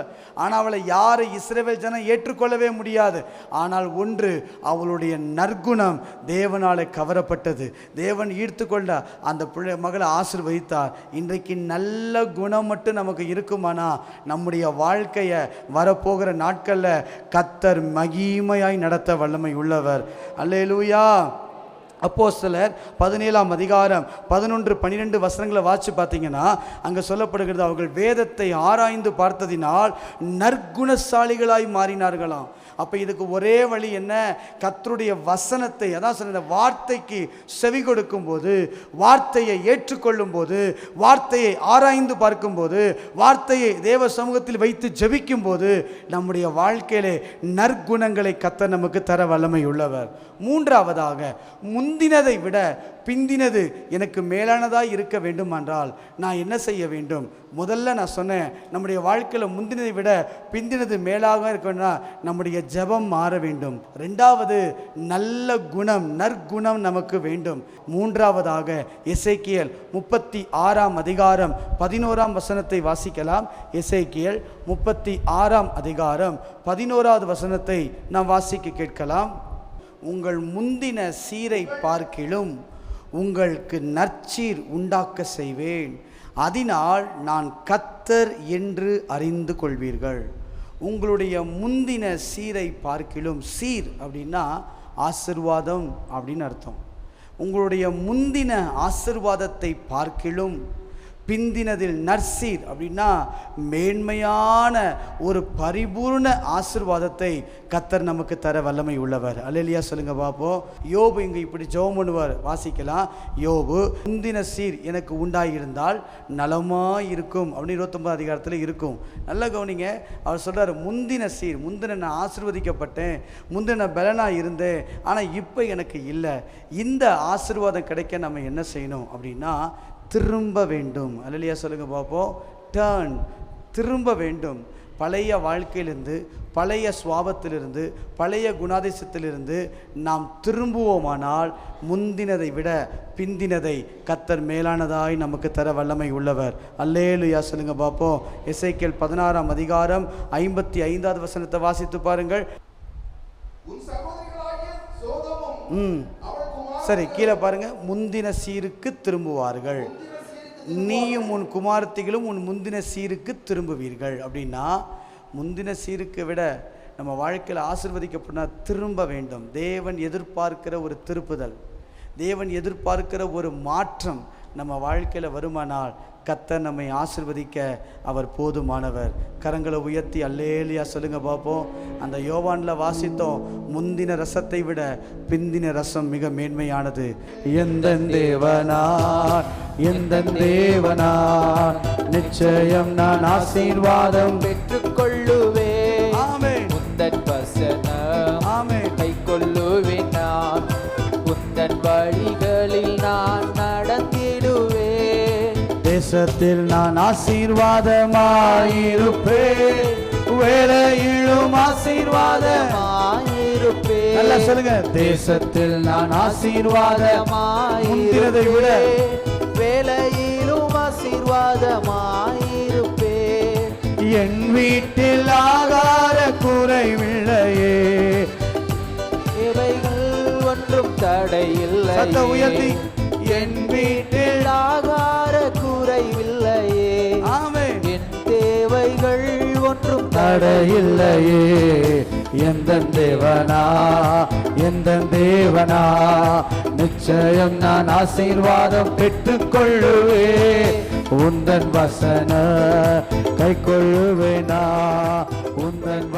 ஆனால் அவளை யாரை இஸ்ரவேல் ஜனம் ஏற்றுக்கொள்ளவே முடியாது. ஆனால் ஒன்று, அவளுடைய நற்குணம் தேவனாலே கவரப்பட்டது. தேவன் ஈர்த்து கொண்ட அந்த மகளை ஆசீர்வதித்தார். இன்றைக்கு நல்ல குணம் மட்டும் நமக்கு இருக்குமானா, நம்முடைய வாழ்க்கையை வரப்போகிற நாட்களில் கர்த்தர் மகிமையாய் நடத்த வல்லமை உள்ளவர். அல்லேலூயா. அப்போஸ்தலர் 17ஆம் அதிகாரம் 11-12 வசனங்களை வாசித்து பார்த்தீங்கன்னா, அங்கே சொல்லப்படுகிறது, அவர்கள் வேதத்தை ஆராய்ந்து பார்த்ததினால் நற்குணசாலிகளாய் மாறினார்களாம். அப்போ இதுக்கு ஒரே வழி என்ன? கர்த்தருடைய வசனத்தை, அதான் சொன்ன வார்த்தைக்கு செவி கொடுக்கும்போது, வார்த்தையை ஏற்றுக்கொள்ளும் போது, வார்த்தையை ஆராய்ந்து பார்க்கும்போது, வார்த்தையை தேவ சமூகத்தில் வைத்து ஜெபிக்கும் போது, நம்முடைய வாழ்க்கையிலே நற்குணங்களை கர்த்தர் நமக்கு தர வல்லமை உள்ளவர். மூன்றாவதாக, முந்தினதை விட பிந்தினது எனக்கு மேலானதாக இருக்க வேண்டும் என்றால் நான் என்ன செய்ய வேண்டும்? முதல்ல நான் சொன்னேன், நம்முடைய வாழ்க்கையில் முந்தினதை விட பிந்தினது மேலாக இருக்கணும்னா நம்முடைய ஜெபம் மாற வேண்டும். ரெண்டாவது, நல்ல குணம், நற்குணம் நமக்கு வேண்டும். மூன்றாவதாக, எசேக்கியேல் 36ஆம் அதிகாரம் 11ஆம் வசனத்தை வாசிக்கலாம். எசேக்கியேல் 36ஆம் அதிகாரம் 11வது வசனத்தை நாம் வாசிக்க கேட்கலாம். உங்கள் முந்தின சீரை பார்க்கிலும் உங்களுக்கு நற்சீர் உண்டாக்க செய்வேன், அதனால் நான் கர்த்தர் என்று அறிந்து கொள்வீர்கள். உங்களுடைய முந்தின சீரை பார்க்கிலும், சீர் அப்படின்னா ஆசீர்வாதம் அப்படின்னு அர்த்தம். உங்களுடைய முந்தின ஆசீர்வாதத்தை பார்க்கிலும் பிந்தினதில் நற்சீர் அப்படின்னா மேன்மையான ஒரு பரிபூர்ண ஆசீர்வாதத்தை கர்த்தர் நமக்கு தர வல்லமை உள்ளவர். அல்லேலூயா சொல்லுங்க பாப்போம். யோபு இங்கே இப்படி ஜெபம் பண்ணுவார், வாசிக்கலாம். யோபு, முந்தின சீர் எனக்கு உண்டாயிருந்தால் நலமாக இருக்கும் அப்படின்னு 29 அதிகாரத்தில் இருக்கும். நல்லா கவனிங்க, அவர் சொல்கிறார், முந்தின சீர், முந்தின நான் ஆசீர்வதிக்கப்பட்டேன், முந்தின பலனாக இருந்தேன், ஆனால் இப்போ எனக்கு இல்லை. இந்த ஆசீர்வாதம் கிடைக்க நம்ம என்ன செய்யணும் அப்படின்னா திரும்ப வேண்டும். அல்லேலூயா சொல்லுங்க பாப்போம். டர்ன், திரும்ப வேண்டும். பழைய வாழ்க்கையிலிருந்து, பழைய சுவாபத்திலிருந்து, பழைய குணாதிசயத்திலிருந்து நாம் திரும்புவோமானால் முந்தினதை விட பிந்தினதை கர்த்தர் மேலானதாய் நமக்கு தர வல்லமை உள்ளவர். அல்லேலூயா சொல்லுங்க பாப்போம். எசேக்கியேல் 16ஆம் அதிகாரம் 55வது வசனத்தை வாசித்து பாருங்கள். சரி, கீழே பாருங்க. முந்தின சீருக்கு திரும்புவார்கள், நீயும் உன் குமாரத்திகளும் உன் முந்தின சீருக்கு திரும்புவீர்கள். அப்படின்னா முந்தின சீருக்கு விட நம்ம வாழ்க்கையில் ஆசீர்வதிக்கப்பட்டா திரும்ப வேண்டும். தேவன் எதிர்பார்க்கிற ஒரு திருப்புதல், தேவன் எதிர்பார்க்கிற ஒரு மாற்றம் நம்ம வாழ்க்கையில் வருமானால் கர்த்தர் நம்மை ஆசீர்வதிக்க அவர் போதுமானவர். கரங்களை உயர்த்தி அல்லேலூயா சொல்லுங்க பார்ப்போம். அந்த யோவானில் வாசித்தோம், முந்தின ரசத்தை விட பிந்தின ரசம் மிக மேன்மையானது. எந்த தேவனார், எந்த தேவனார், நிச்சயம் நான் ஆசீர்வாதம் பெற்றுக்கொள்ளுவேன். ஆமென். உந்தன் வசனம் ஆமென். கை கொள்ளுவேன். நான் உந்தன் வழிகளில் நான் நடந்திடுவேன். தேசத்தில் நான் ஆசீர்வாதமாயிருப்பேன், வேலையிலும் ஆசீர்வாதமாயிருப்பேன். நல்லா சொல்லுங்க. தேசத்தில் நான் ஆசீர்வாதமாயிருப்பதை விட வேலையிலும் ஆசீர்வாதமாயிருப்பேன். என் வீட்டில் ஆகார குறைவில்லையே, இவைகள் ஒன்றும் தடையில்லை. சத்தம் உயர்த்தி, என் வீட்டில் ஆகார குறைவில்லையே. ஆமென். என் தேவைகள் ஒன்றும் தடையில்லையே. எந்த தேவனா, எந்த தேவனா, நிச்சயம் நான் ஆசீர்வாதம் பெற்றுக்கொள்ளுவே. உந்தன் வசன கை கொள்ளுவேனா, உந்தன்